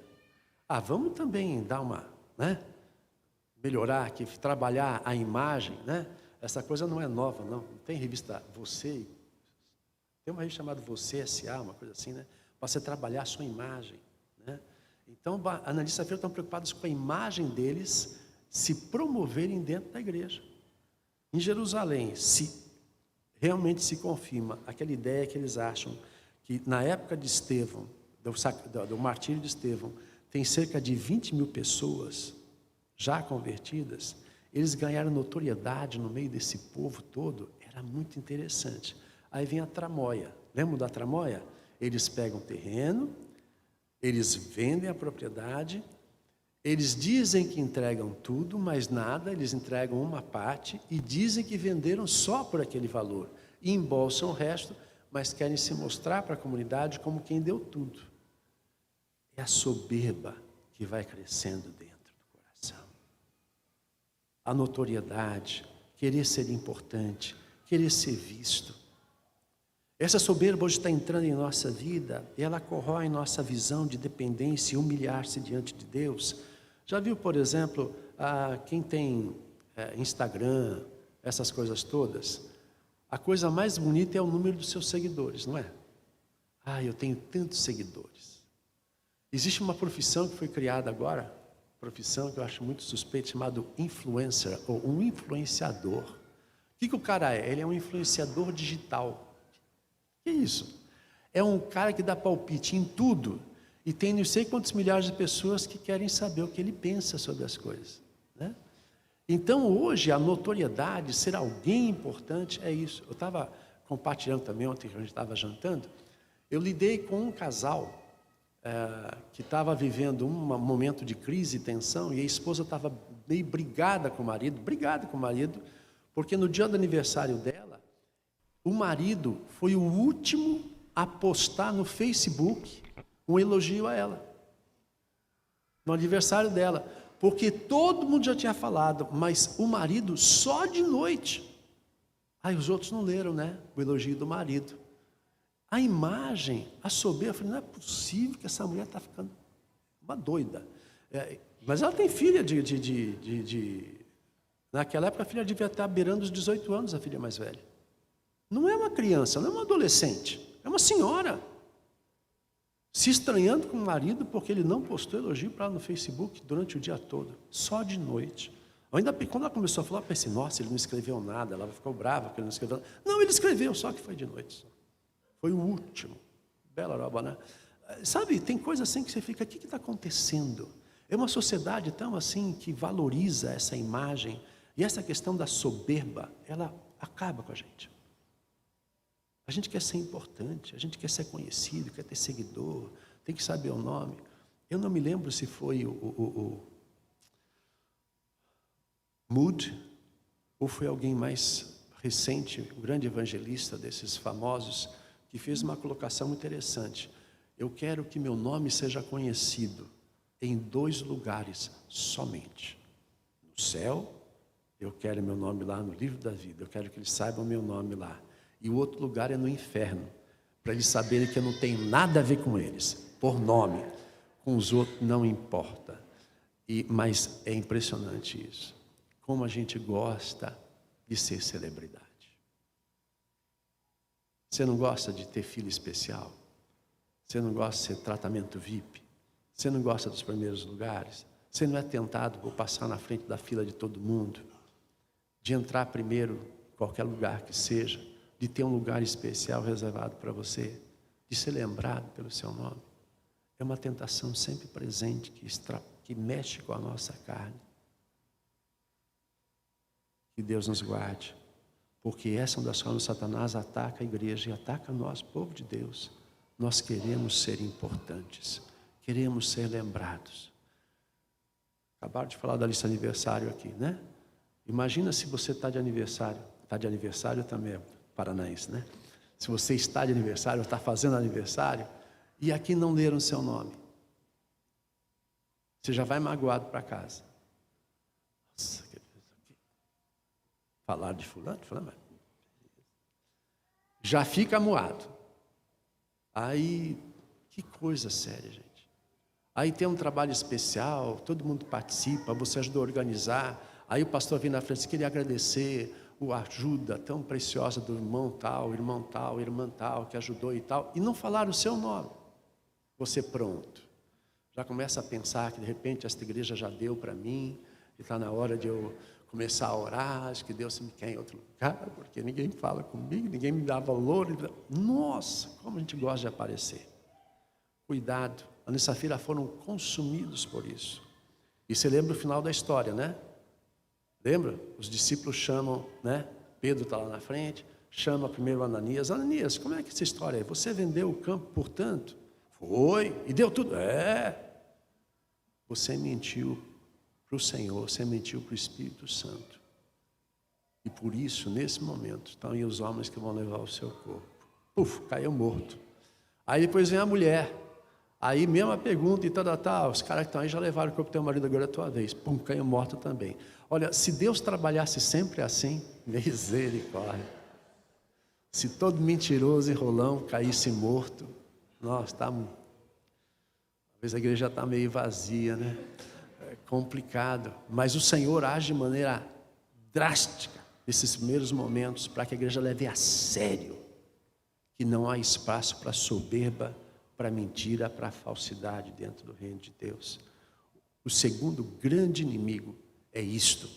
Vamos também dar uma, né? Melhorar aqui, trabalhar a imagem, né? Essa coisa não é nova, não. Tem revista Você, tem uma revista chamada Você S.A., uma coisa assim, né? Para você trabalhar a sua imagem, né? Então, Ananias e Safira estão preocupados com a imagem deles se promoverem dentro da igreja. Em Jerusalém, se realmente se confirma aquela ideia que eles acham que na época de Estevão, do martírio de Estevão, tem cerca de 20 mil pessoas já convertidas, eles ganharam notoriedade no meio desse povo todo, era muito interessante. Aí vem a tramóia, lembra da tramóia? Eles pegam terreno, eles vendem a propriedade, eles dizem que entregam tudo, mas nada, eles entregam uma parte e dizem que venderam só por aquele valor, e embolsam o resto, mas querem se mostrar para a comunidade como quem deu tudo. É a soberba que vai crescendo dentro do coração. A notoriedade, querer ser importante, querer ser visto. Essa soberba hoje está entrando em nossa vida e ela corrói nossa visão de dependência e humilhar-se diante de Deus. Já viu, por exemplo, quem tem Instagram, essas coisas todas? A coisa mais bonita é o número dos seus seguidores, não é? Eu tenho tantos seguidores. Existe uma profissão que foi criada agora, profissão que eu acho muito suspeita, chamado influencer, ou um influenciador. O que o cara é? Ele é um influenciador digital. O que é isso? É um cara que dá palpite em tudo e tem não sei quantos milhares de pessoas que querem saber o que ele pensa sobre as coisas, né? Então hoje a notoriedade, ser alguém importante é isso. Eu estava compartilhando também ontem que a gente estava jantando, eu lidei com um casal que estava vivendo um momento de crise e tensão, e a esposa estava meio brigada com o marido, porque no dia do aniversário dela, o marido foi o último a postar no Facebook um elogio a ela, no aniversário dela, porque todo mundo já tinha falado, mas o marido só de noite. Os outros não leram, né? O elogio do marido. A imagem, a soberba, eu falei, não é possível que essa mulher está ficando uma doida. Mas ela tem filha naquela época a filha devia estar beirando os 18 anos, a filha mais velha. Não é uma criança, não é uma adolescente, é uma senhora. Se estranhando com o marido porque ele não postou elogio para ela no Facebook durante o dia todo, só de noite. Ainda quando ela começou a falar, eu pensei, nossa, ele não escreveu nada, ela ficou brava porque ele não escreveu nada. Não, ele escreveu, só que foi de noite. Foi o último. Bela roba, né? Sabe, tem coisa assim que você fica, o que está acontecendo? É uma sociedade tão assim que valoriza essa imagem, e essa questão da soberba, ela acaba com a gente. A gente quer ser importante, a gente quer ser conhecido, quer ter seguidor, tem que saber o nome. Eu não me lembro se foi o Mood, ou foi alguém mais recente, um grande evangelista desses famosos, que fez uma colocação muito interessante. Eu quero que meu nome seja conhecido em 2 lugares somente. No céu, eu quero meu nome lá no livro da vida, eu quero que eles saibam meu nome lá. E o outro lugar é no inferno, para eles saberem que eu não tenho nada a ver com eles, por nome. Com os outros não importa. Mas é impressionante isso. Como a gente gosta de ser celebridade. Você não gosta de ter filho especial? Você não gosta de ser tratamento VIP? Você não gosta dos primeiros lugares? Você não é tentado por passar na frente da fila de todo mundo? De entrar primeiro em qualquer lugar que seja? De ter um lugar especial reservado para você? De ser lembrado pelo seu nome? É uma tentação sempre presente que mexe com a nossa carne. Que Deus nos guarde. Porque essa é uma das formas que Satanás ataca a igreja e ataca nós, povo de Deus. Nós queremos ser importantes, queremos ser lembrados. Acabaram de falar da lista de aniversário aqui, né? Imagina se você está de aniversário também é paranaense, né? Se você está de aniversário, ou está fazendo aniversário, e aqui não leram o seu nome. Você já vai magoado para casa. Nossa, falar de fulano, já fica moado. Aí, Que coisa séria, gente. Aí tem um trabalho especial, todo mundo participa, você ajudou a organizar. Aí o pastor vem na frente e queria agradecer a ajuda tão preciosa do irmão tal, irmã tal, que ajudou e tal. E não falaram o seu nome. Você pronto. Já começa a pensar que de repente esta igreja já deu para mim. E está na hora de eu começar a orar. Acho que Deus me quer em outro lugar. Porque ninguém fala comigo, ninguém me dá valor. Nossa, como a gente gosta de aparecer. Cuidado. A Safira foram consumidos por isso. E você lembra o final da história, né? Lembra? Os discípulos chamam, né? Pedro está lá na frente, chama primeiro Ananias. Ananias, como é que essa história é? Você vendeu o campo por tanto? Foi, e deu tudo. Você mentiu para o Senhor, você mentiu para o Espírito Santo. E por isso, nesse momento, estão aí os homens que vão levar o seu corpo. Puf, caiu morto. Aí depois vem a mulher. Aí mesma pergunta e tal, os caras que estão aí já levaram o corpo do teu marido, agora é a tua vez. Pum, caiu morto também. Olha, se Deus trabalhasse sempre assim, misericórdia. Se todo mentiroso e rolão caísse morto, nossa, talvez a igreja está meio vazia, né? É complicado. Mas o Senhor age de maneira drástica nesses primeiros momentos para que a igreja leve a sério que não há espaço para soberba, para mentira, para falsidade dentro do reino de Deus. O segundo grande inimigo é isto.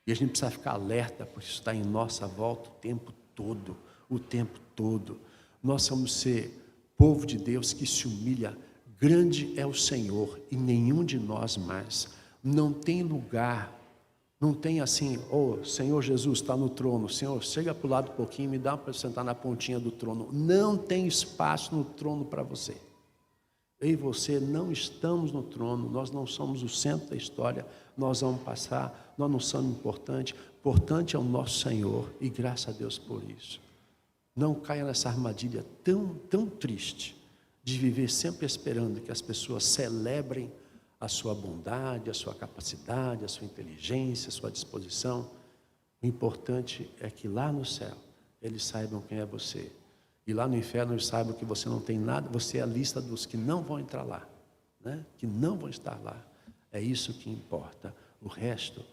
E a gente precisa ficar alerta, porque isso está em nossa volta o tempo todo. O tempo todo. Nós vamos ser povo de Deus que se humilha. Grande é o Senhor e nenhum de nós mais. Não tem lugar. Não tem assim, Senhor Jesus está no trono. Senhor, chega para o lado um pouquinho, me dá para sentar na pontinha do trono. Não tem espaço no trono para você. Eu e você não estamos no trono, nós não somos o centro da história, nós vamos passar, nós não somos importantes. Importante é o nosso Senhor e graças a Deus por isso. Não caia nessa armadilha tão triste de viver sempre esperando que as pessoas celebrem a sua bondade, a sua capacidade, a sua inteligência, a sua disposição. O importante é que lá no céu eles saibam quem é você. E lá no inferno eles saibam que você não tem nada, você é a lista dos que não vão entrar lá, né? Que não vão estar lá. É isso que importa. O resto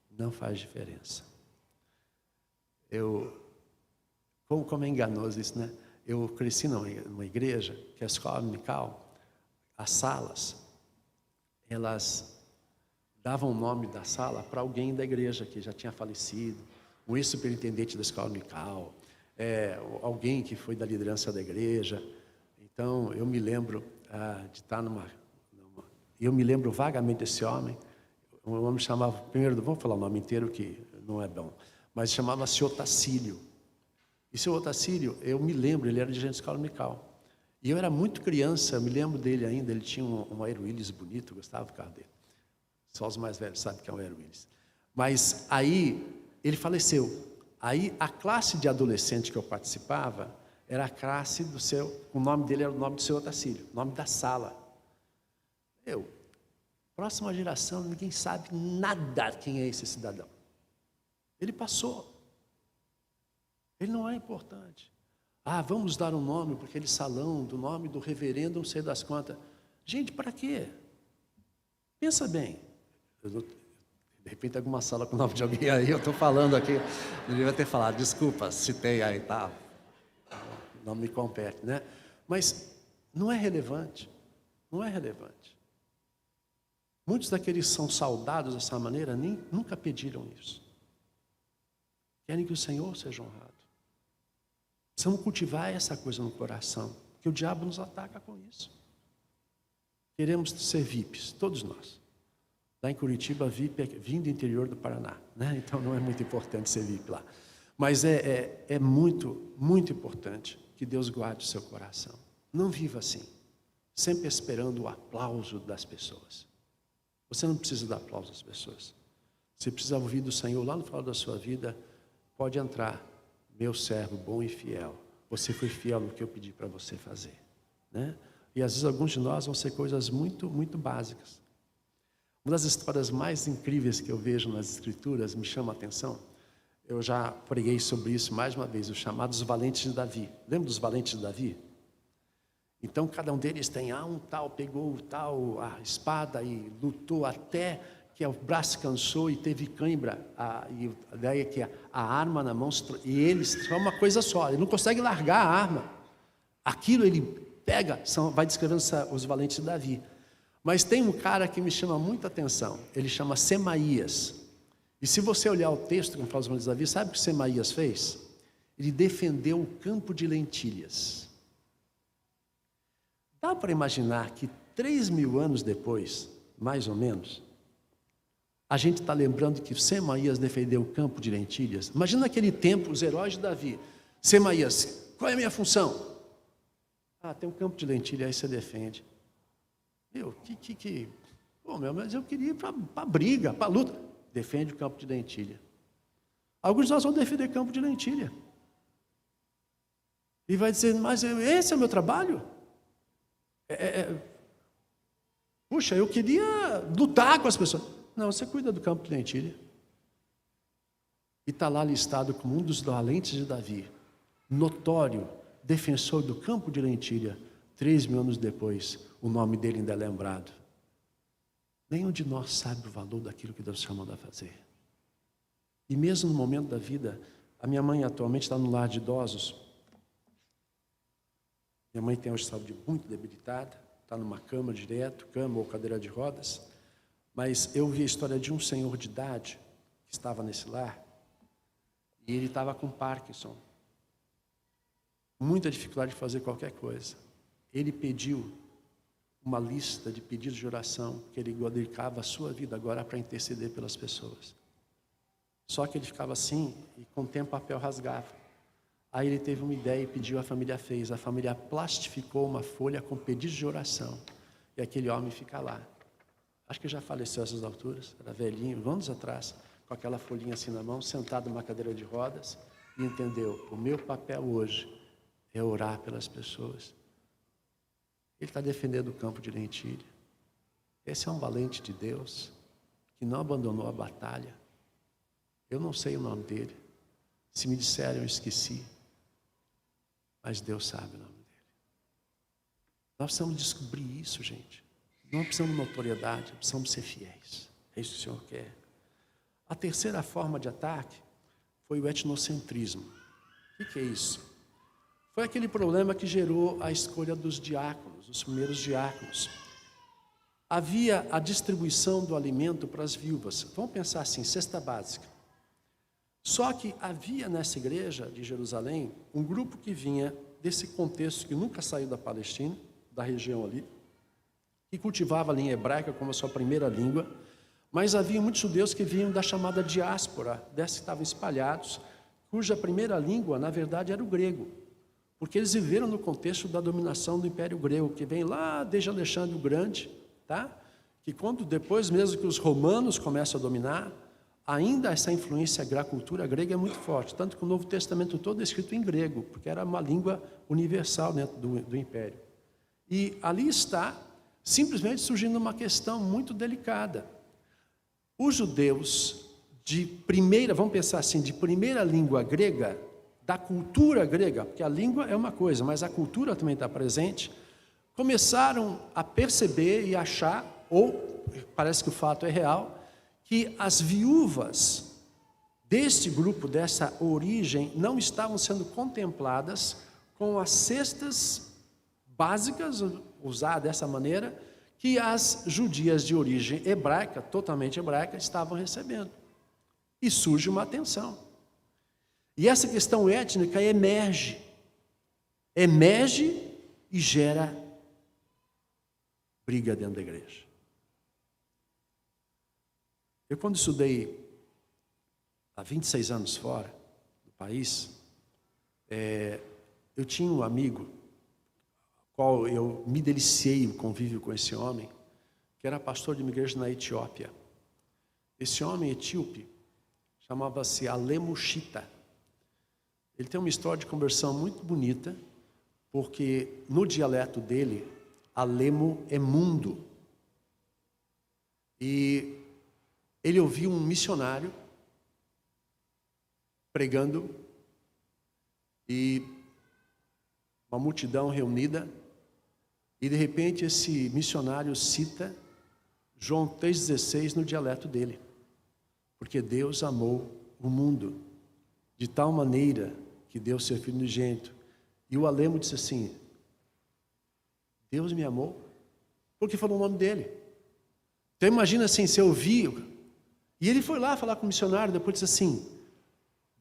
não faz diferença. Como é enganoso isso, né? Eu cresci numa igreja, que é a escola dominical, as salas, elas davam o nome da sala para alguém da igreja que já tinha falecido, um ex-superintendente da escola dominical, alguém que foi da liderança da igreja. Então, eu me lembro de estar eu me lembro vagamente desse homem. O homem chamava, primeiro, vamos falar o nome inteiro que não é bom, mas chamava-se Otacílio. E seu Otacílio, eu me lembro, ele era dirigente da escola dominical. E eu era muito criança, eu me lembro dele ainda, ele tinha um Aero Willis bonito, eu gostava do carro dele. Só os mais velhos sabem que é um Aero Willis. Mas aí, ele faleceu. Aí, a classe de adolescente que eu participava, era a classe o nome dele era o nome do seu Otacílio, o nome da sala. Próxima geração, ninguém sabe nada quem é esse cidadão. Ele passou. Ele não é importante. Vamos dar um nome para aquele salão, do nome do reverendo, não sei das quantas. Gente, para quê? Pensa bem. De repente, alguma sala com o nome de alguém aí, eu estou falando aqui. Eu devia ter falado, desculpa, citei aí, tá? Não me compete, né? Mas não é relevante. Não é relevante. Muitos daqueles que são saudados dessa maneira nunca pediram isso. Querem que o Senhor seja honrado. Precisamos cultivar essa coisa no coração, porque o diabo nos ataca com isso. Queremos ser VIPs, todos nós. Lá em Curitiba, VIP é vindo do interior do Paraná, né? Então não é muito importante ser VIP lá. Mas é muito, muito importante que Deus guarde o seu coração. Não viva assim, sempre esperando o aplauso das pessoas. Você não precisa dar aplauso às pessoas. Você precisa ouvir do Senhor lá no final da sua vida. Pode entrar, meu servo bom e fiel. Você foi fiel no que eu pedi para você fazer, né? E às vezes alguns de nós vão ser coisas muito, muito básicas. Uma das histórias mais incríveis que eu vejo nas Escrituras me chama a atenção. Eu já preguei sobre isso mais uma vez, os chamados valentes de Davi. Lembra dos valentes de Davi? Então cada um deles tem, um tal pegou o tal, a espada e lutou até que o braço cansou e teve cãibra, e a ideia é que a arma na mão, e eles são uma coisa só, ele não consegue largar a arma, aquilo ele pega, vai descrevendo os valentes de Davi. Mas tem um cara que me chama muita atenção, ele chama Semaías, e se você olhar o texto que fala os valentes de Davi, sabe o que Semaías fez? Ele defendeu o campo de lentilhas. Dá para imaginar que 3.000 anos depois, mais ou menos, a gente está lembrando que Semaías defendeu o campo de lentilhas. Imagina naquele tempo, os heróis de Davi. Semaías, qual é a minha função? Tem um campo de lentilha, aí você defende. Mas eu queria ir para a briga, para a luta. Defende o campo de lentilha. Alguns de nós vão defender campo de lentilha. E vai dizer, mas esse é o meu trabalho? Puxa, eu queria lutar com as pessoas. Não, você cuida do campo de lentilha. E está lá listado como um dos valentes de Davi, notório defensor do campo de lentilha. 3.000 anos depois, o nome dele ainda é lembrado. Nenhum de nós sabe o valor daquilo que Deus chamou a fazer. E mesmo no momento da vida, a minha mãe atualmente está no lar de idosos. Minha mãe tem uma saúde muito debilitada, está numa cama direto, cama ou cadeira de rodas. Mas eu vi a história de um senhor de idade que estava nesse lar, e ele estava com Parkinson, muita dificuldade de fazer qualquer coisa. Ele pediu uma lista de pedidos de oração, que ele dedicava a sua vida agora para interceder pelas pessoas. Só que ele ficava assim, e com o tempo o papel rasgava. Aí ele teve uma ideia e pediu, a família fez. A família plastificou uma folha com pedidos de oração. E aquele homem fica lá. Acho que já faleceu a essas alturas, era velhinho, anos atrás, com aquela folhinha assim na mão, sentado numa cadeira de rodas, e entendeu, o meu papel hoje é orar pelas pessoas. Ele está defendendo o campo de lentilha. Esse é um valente de Deus, que não abandonou a batalha. Eu não sei o nome dele. Se me disserem, eu esqueci. Mas Deus sabe o nome dele. Nós precisamos descobrir isso, gente. Não precisamos de notoriedade, precisamos ser fiéis. É isso que o Senhor quer. A terceira forma de ataque foi o etnocentrismo. O que é isso? Foi aquele problema que gerou a escolha dos diáconos, os primeiros diáconos. Havia a distribuição do alimento para as viúvas. Vamos pensar assim, cesta básica. Só que havia nessa igreja de Jerusalém um grupo que vinha desse contexto, que nunca saiu da Palestina, da região ali, que cultivava a língua hebraica como a sua primeira língua, mas havia muitos judeus que vinham da chamada diáspora, desses que estavam espalhados, cuja primeira língua, na verdade, era o grego, porque eles viveram no contexto da dominação do Império Grego, que vem lá desde Alexandre o Grande, tá? Que quando depois mesmo que os romanos começam a dominar, ainda essa influência da cultura grega é muito forte, tanto que o Novo Testamento todo é escrito em grego, porque era uma língua universal dentro do Império. E ali está simplesmente surgindo uma questão muito delicada. Os judeus de primeira, vamos pensar assim, de primeira língua grega, da cultura grega, porque a língua é uma coisa, mas a cultura também está presente, começaram a perceber e achar, ou parece que o fato é real, que as viúvas deste grupo, dessa origem, não estavam sendo contempladas com as cestas básicas, usar dessa maneira, que as judias de origem hebraica, totalmente hebraica, estavam recebendo. E surge uma tensão. E essa questão étnica emerge e gera briga dentro da igreja. Eu, quando estudei há 26 anos fora do país, eu tinha um amigo, qual eu me deliciei o convívio com esse homem, que era pastor de uma igreja na Etiópia. Esse homem etíope chamava-se Alemo Shita. Ele tem uma história de conversão muito bonita, porque no dialeto dele, Alemo é mundo. E ele ouviu um missionário pregando e uma multidão reunida, E de repente esse missionário cita João 3,16 no dialeto dele. Porque Deus amou o mundo de tal maneira que deu seu Filho unigênito. E o Alemo disse assim: Deus me amou, porque falou o nome dele. Então imagina assim, se eu ouvi. E ele foi lá falar com o missionário, depois disse assim: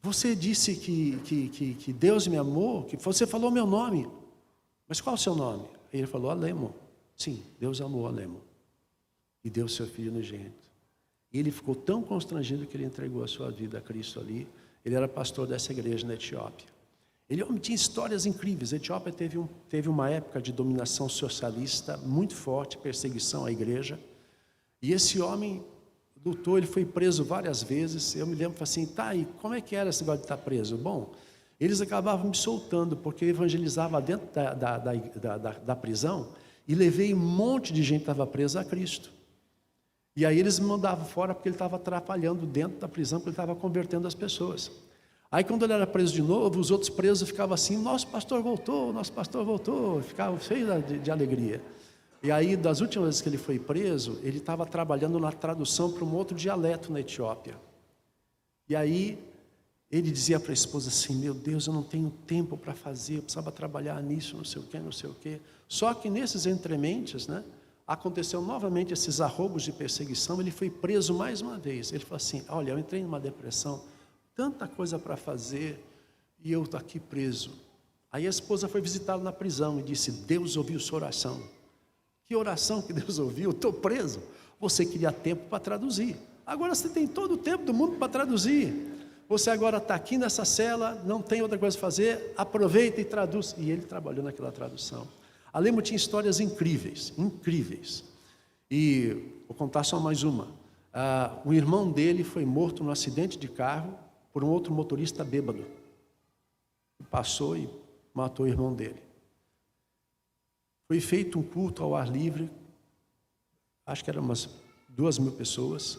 você disse que Deus me amou, que você falou meu nome, mas qual é o seu nome? Ele falou Alemo. Sim, Deus amou Alemo e deu seu Filho unigênito. E ele ficou tão constrangido que ele entregou a sua vida a Cristo ali. Ele era pastor dessa igreja na Etiópia. Ele tinha histórias incríveis. A Etiópia teve uma época de dominação socialista muito forte, perseguição à igreja. E esse homem lutou, ele foi preso várias vezes. Eu me lembro assim, tá, e como é que era esse negócio de estar preso? Bom, eles acabavam me soltando, porque eu evangelizava dentro da prisão e levei um monte de gente que estava presa a Cristo. E aí eles me mandavam fora porque ele estava atrapalhando dentro da prisão, porque ele estava convertendo as pessoas. Aí quando ele era preso de novo, os outros presos ficavam assim: nosso pastor voltou, ficavam cheios de alegria. E aí, das últimas vezes que ele foi preso, ele estava trabalhando na tradução para um outro dialeto na Etiópia. E aí, ele dizia para a esposa assim: meu Deus, eu não tenho tempo para fazer, eu precisava trabalhar nisso, não sei o quê. Só que nesses entrementes, né, aconteceu novamente esses arroubos de perseguição, ele foi preso mais uma vez. Ele falou assim: olha, eu entrei numa depressão, tanta coisa para fazer, e eu estou aqui preso. Aí a esposa foi visitá-lo na prisão e disse: Deus ouviu sua oração. Que oração que Deus ouviu? Estou preso. Você queria tempo para traduzir. Agora você tem todo o tempo do mundo para traduzir. Você agora está aqui nessa cela, não tem outra coisa a fazer, aproveita e traduz. E ele trabalhou naquela tradução. Alemo tinha histórias incríveis, incríveis. E vou contar só mais uma. O irmão dele foi morto num acidente de carro por um outro motorista bêbado. Passou e matou o irmão dele. Foi feito um culto ao ar livre, acho que eram umas 2.000 pessoas,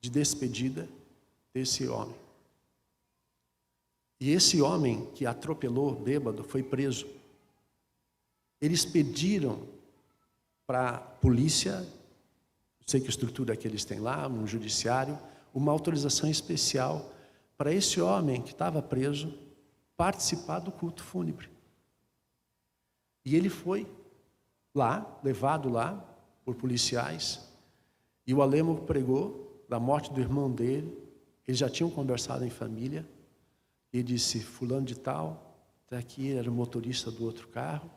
de despedida desse homem. E esse homem que atropelou bêbado foi preso. Eles pediram para a polícia, não sei que estrutura que eles têm lá, um judiciário, uma autorização especial para esse homem que estava preso participar do culto fúnebre. E ele foi lá, levado lá por policiais, e o Alemo pregou da morte do irmão dele. Eles já tinham conversado em família. Ele disse: fulano de tal, até aqui era o motorista do outro carro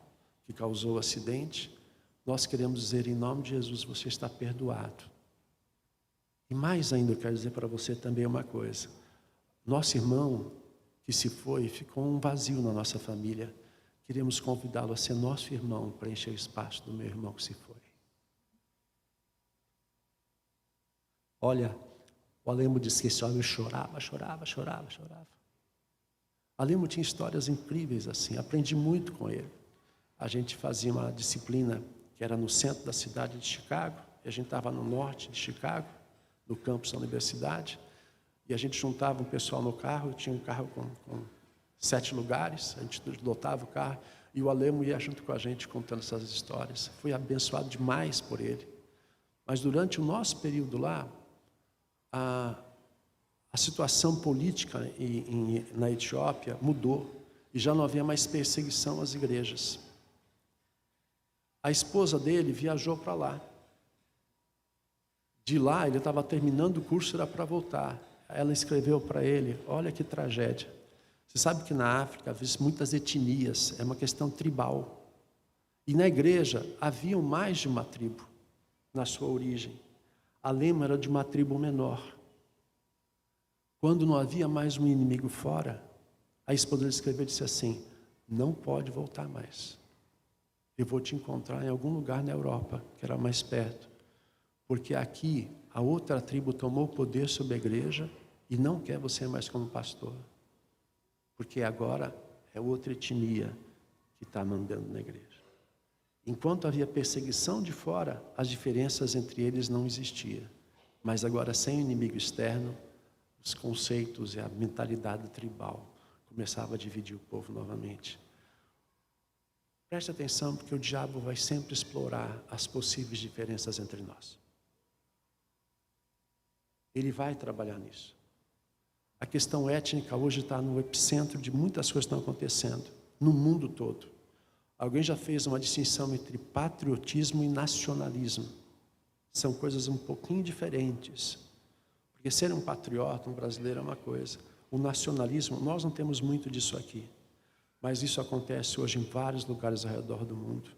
que causou o acidente. Nós queremos dizer em nome de Jesus, você está perdoado. E mais ainda eu quero dizer para você também uma coisa: nosso irmão que se foi, ficou um vazio na nossa família. Queremos convidá-lo a ser nosso irmão, para encher o espaço do meu irmão que se foi. Olha, o Alemo disse que esse homem chorava. Alemo tinha histórias incríveis assim, aprendi muito com ele. A gente fazia uma disciplina que era no centro da cidade de Chicago, e a gente estava no norte de Chicago, no campus da universidade, e a gente juntava um pessoal no carro, tinha um carro com 7 lugares, a gente lotava o carro, e o Alemo ia junto com a gente contando essas histórias. Fui abençoado demais por ele. Mas durante o nosso período lá, a situação política na Etiópia mudou, e já não havia mais perseguição às igrejas. A esposa dele viajou para lá. De lá, ele estava terminando o curso, era para voltar. Ela escreveu para ele: olha que tragédia. Você sabe que na África havia muitas etnias, é uma questão tribal. E na igreja haviam mais de uma tribo na sua origem. Alemo era de uma tribo menor. Quando não havia mais um inimigo fora, a esposa dele escreveu e disse assim: não pode voltar mais. Eu vou te encontrar em algum lugar na Europa, que era mais perto. Porque aqui a outra tribo tomou o poder sobre a igreja e não quer você mais como pastor. Porque agora é outra etnia que está mandando na igreja. Enquanto havia perseguição de fora, as diferenças entre eles não existiam. Mas agora, sem o inimigo externo, os conceitos e a mentalidade tribal começava a dividir o povo novamente. Preste atenção, porque o diabo vai sempre explorar as possíveis diferenças entre nós. Ele vai trabalhar nisso. A questão étnica hoje está no epicentro de muitas coisas que estão acontecendo, no mundo todo. Alguém já fez uma distinção entre patriotismo e nacionalismo. São coisas um pouquinho diferentes. Porque ser um patriota, um brasileiro é uma coisa. O nacionalismo, nós não temos muito disso aqui. Mas isso acontece hoje em vários lugares ao redor do mundo.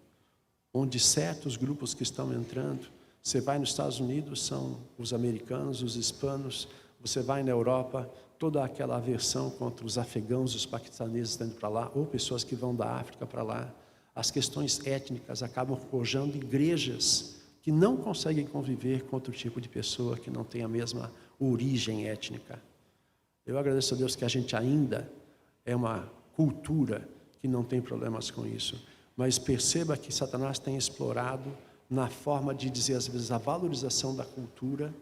Onde certos grupos que estão entrando, você vai nos Estados Unidos, são os americanos, os hispanos. Você vai na Europa, toda aquela aversão contra os afegãos, os paquistaneses indo para lá, ou pessoas que vão da África para lá. As questões étnicas acabam forjando igrejas que não conseguem conviver com outro tipo de pessoa que não tem a mesma origem étnica. Eu agradeço a Deus que a gente ainda é uma cultura que não tem problemas com isso. Mas perceba que Satanás tem explorado na forma de dizer, às vezes, a valorização da cultura,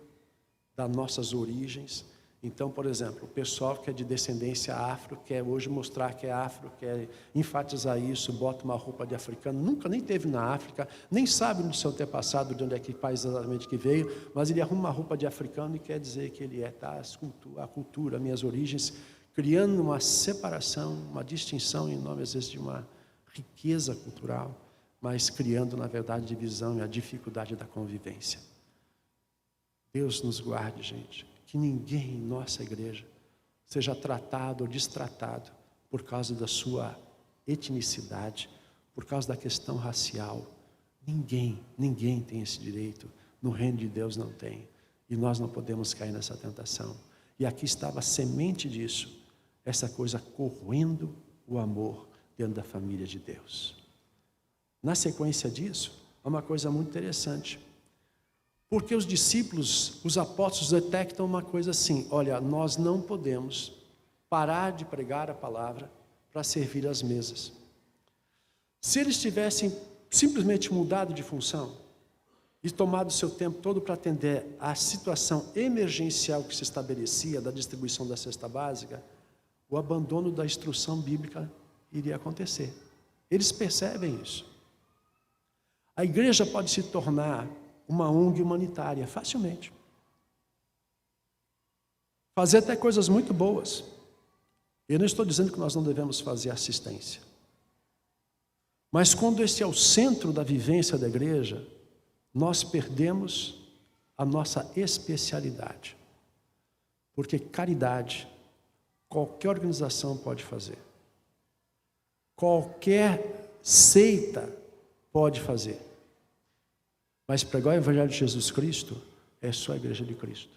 das nossas origens. Então, por exemplo, o pessoal que é de descendência afro, quer hoje mostrar que é afro, quer enfatizar isso, bota uma roupa de africano, nunca nem teve na África, nem sabe no seu antepassado de onde é que país exatamente que veio, mas ele arruma uma roupa de africano e quer dizer que ele é, tá, a cultura, minhas origens, criando uma separação, uma distinção em nome, às vezes, de uma riqueza cultural, mas criando, na verdade, divisão e a dificuldade da convivência. Deus nos guarde, gente, que ninguém em nossa igreja seja tratado ou destratado por causa da sua etnicidade, por causa da questão racial. Ninguém tem esse direito, no reino de Deus não tem, e nós não podemos cair nessa tentação. E aqui estava a semente disso, essa coisa corroendo o amor dentro da família de Deus. Na sequência disso, há uma coisa muito interessante. Porque os discípulos, os apóstolos detectam uma coisa assim: olha, nós não podemos parar de pregar a palavra para servir às mesas. Se eles tivessem simplesmente mudado de função e tomado o seu tempo todo para atender à situação emergencial que se estabelecia da distribuição da cesta básica, o abandono da instrução bíblica iria acontecer. Eles percebem isso. A igreja pode se tornar uma ONG humanitária, facilmente. Fazer até coisas muito boas. Eu não estou dizendo que nós não devemos fazer assistência. Mas quando esse é o centro da vivência da igreja, nós perdemos a nossa especialidade. Porque caridade, qualquer organização pode fazer. Qualquer seita pode fazer. Mas pregar o Evangelho de Jesus Cristo é só a igreja de Cristo.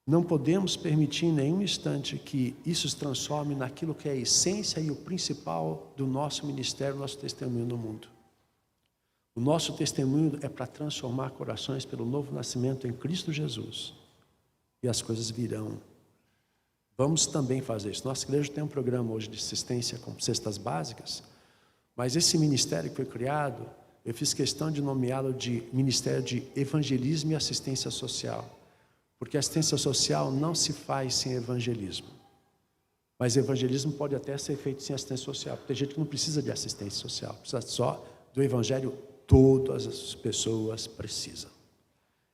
Não podemos permitir em nenhum instante que isso se transforme naquilo que é a essência e o principal do nosso ministério, nosso testemunho no mundo. O nosso testemunho é para transformar corações pelo novo nascimento em Cristo Jesus. E as coisas virão. Vamos também fazer isso. Nossa igreja tem um programa hoje de assistência com cestas básicas, mas esse ministério que foi criado, eu fiz questão de nomeá-lo de Ministério de Evangelismo e Assistência Social. Porque assistência social não se faz sem evangelismo. Mas evangelismo pode até ser feito sem assistência social. Tem gente que não precisa de assistência social, precisa só do evangelho, todas as pessoas precisam.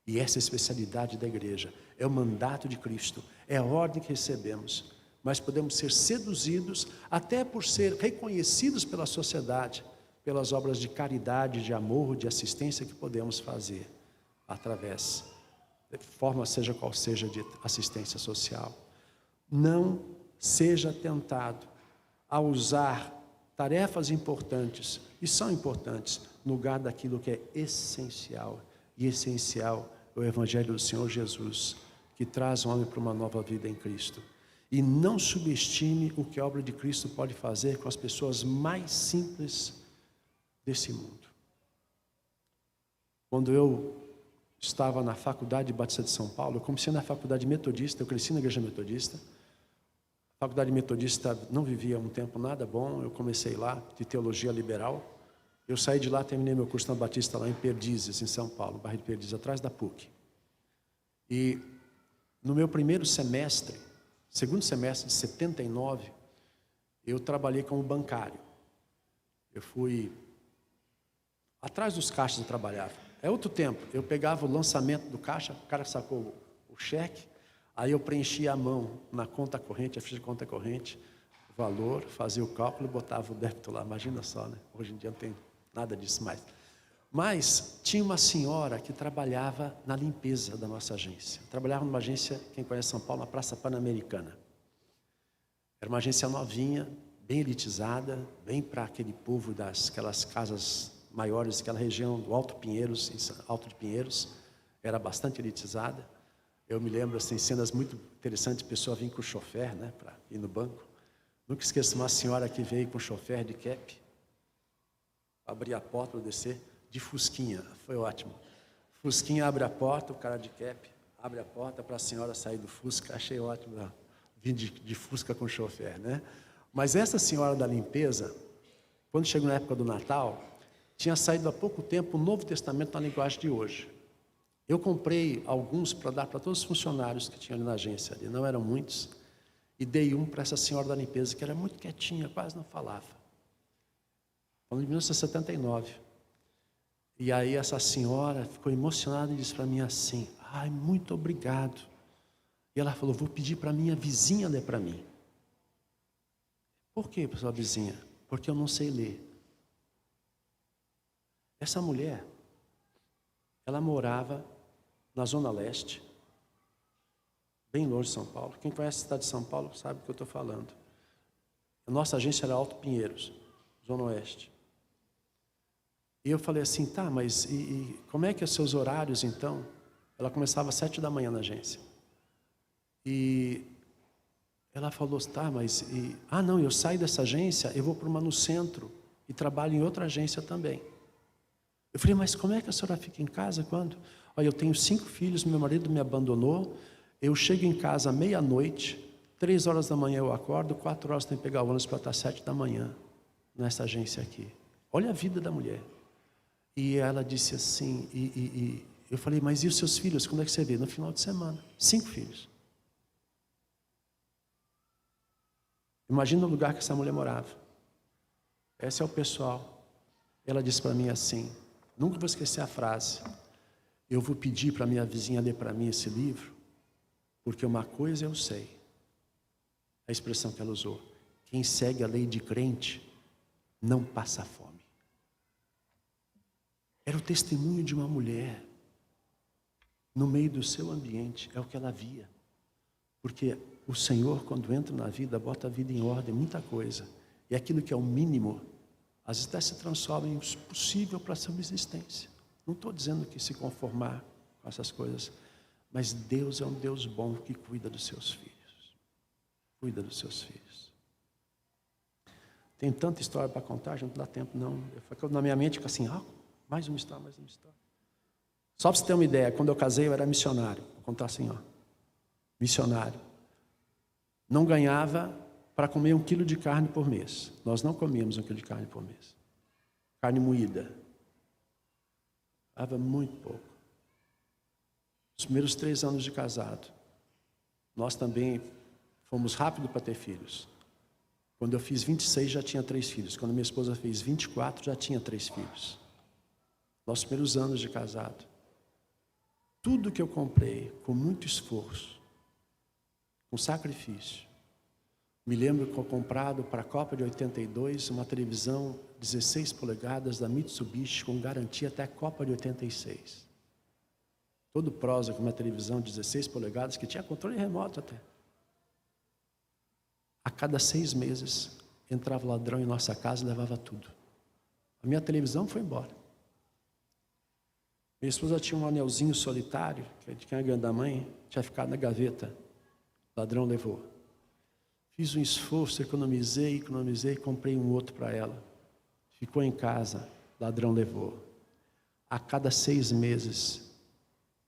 E essa é a especialidade da igreja, é o mandato de Cristo, é a ordem que recebemos. Mas podemos ser seduzidos, até por ser reconhecidos pela sociedade, pelas obras de caridade, de amor, de assistência que podemos fazer através de forma seja qual seja de assistência social. Não seja tentado a usar tarefas importantes, e são importantes, no lugar daquilo que é essencial. E essencial é o Evangelho do Senhor Jesus, que traz o homem para uma nova vida em Cristo. E não subestime o que a obra de Cristo pode fazer com as pessoas mais simples desse mundo. Quando eu estava na Faculdade Batista de São Paulo, eu comecei na Faculdade Metodista, eu cresci na Igreja Metodista. A Faculdade Metodista não vivia um tempo nada bom, eu comecei lá, de Teologia Liberal. Eu saí de lá, terminei meu curso na Batista lá em Perdizes, em São Paulo, bairro de Perdizes, atrás da PUC. E no meu primeiro semestre, segundo semestre de 79, eu trabalhei como bancário. Eu fui atrás dos caixas, eu trabalhava. É outro tempo. Eu pegava o lançamento do caixa, o cara sacou o cheque, aí eu preenchia a mão na conta corrente, a ficha de conta corrente, o valor, fazia o cálculo e botava o débito lá. Imagina só, né? Hoje em dia não tem nada disso mais. Mas tinha uma senhora que trabalhava na limpeza da nossa agência. Trabalhava numa agência, quem conhece São Paulo, na Praça Pan-Americana. Era uma agência novinha, bem elitizada, bem para aquele povo daquelas casas maiores, aquela região do Alto de Pinheiros, era bastante elitizada. Eu me lembro, assim, cenas muito interessantes, pessoa vinha com o chofer, né, para ir no banco. Nunca esqueço uma senhora que veio com o chofer de cap, abria a porta para descer, de fusquinha, foi ótimo. Fusquinha abre a porta, o cara de cap abre a porta para a senhora sair do Fusca, achei ótimo, vim de Fusca com o chofer, né? Mas essa senhora da limpeza, quando chegou na época do Natal, tinha saído há pouco tempo o Novo Testamento na linguagem de hoje. Eu comprei alguns para dar para todos os funcionários que tinham ali na agência, ali, não eram muitos, e dei um para essa senhora da limpeza, que era muito quietinha, quase não falava. Falando de 1979. E aí essa senhora ficou emocionada e disse para mim assim: ai, muito obrigado. E ela falou: vou pedir para minha vizinha ler para mim. Por quê, para sua vizinha? Porque eu não sei ler. Essa mulher, ela morava na Zona Leste, bem longe de São Paulo. Quem conhece a cidade de São Paulo sabe o que eu estou falando. A nossa agência era Alto Pinheiros, Zona Oeste. E eu falei assim: tá, mas como é que são os seus horários então? Ela começava às 7 da manhã na agência. E ela falou: tá, mas... não, eu saio dessa agência, eu vou para uma no centro e trabalho em outra agência também. Eu falei: mas como é que a senhora fica em casa quando? Olha, eu tenho 5 filhos, meu marido me abandonou, eu chego em casa à meia-noite, 3 horas da manhã eu acordo, 4 horas tenho que pegar o ônibus para estar 7 da manhã nessa agência aqui. Olha a vida da mulher. E ela disse assim, eu falei: mas e os seus filhos, quando é que você vê? No final de semana. 5 filhos. Imagina o lugar que essa mulher morava. Esse é o pessoal. Ela disse para mim assim, nunca vou esquecer a frase: eu vou pedir para minha vizinha ler para mim esse livro, porque uma coisa eu sei. A expressão que ela usou: quem segue a lei de crente não passa fome. Era o testemunho de uma mulher no meio do seu ambiente, é o que ela via. Porque o Senhor, quando entra na vida, bota a vida em ordem, muita coisa. E aquilo que é o mínimo, às vezes até se transforma em possível para a sua existência. Não estou dizendo que se conformar com essas coisas, mas Deus é um Deus bom que cuida dos seus filhos. Cuida dos seus filhos. Tem tanta história para contar, já não dá tempo não. Na minha mente fica assim: mais uma história, mais uma história. Só para você ter uma ideia, quando eu casei eu era missionário. Vou contar assim, missionário. Não ganhava para comer 1 quilo de carne por mês. Nós não comíamos 1 quilo de carne por mês. Carne moída. Dava muito pouco. Os primeiros 3 anos de casado, nós também fomos rápido para ter filhos. Quando eu fiz 26, já tinha 3 filhos. Quando minha esposa fez 24, já tinha 3 filhos. Nossos primeiros anos de casado. Tudo que eu comprei, com muito esforço, com sacrifício. Me lembro que eu comprado para a Copa de 82, uma televisão 16 polegadas da Mitsubishi, com garantia até a Copa de 86. Todo prosa com uma televisão 16 polegadas, que tinha controle remoto até. A cada 6 meses, entrava o ladrão em nossa casa e levava tudo. A minha televisão foi embora. Minha esposa tinha um anelzinho solitário, que de quem é da mãe, tinha ficado na gaveta. O ladrão levou. Fiz um esforço, economizei, comprei um outro para ela. Ficou em casa, o ladrão levou. A cada 6 meses,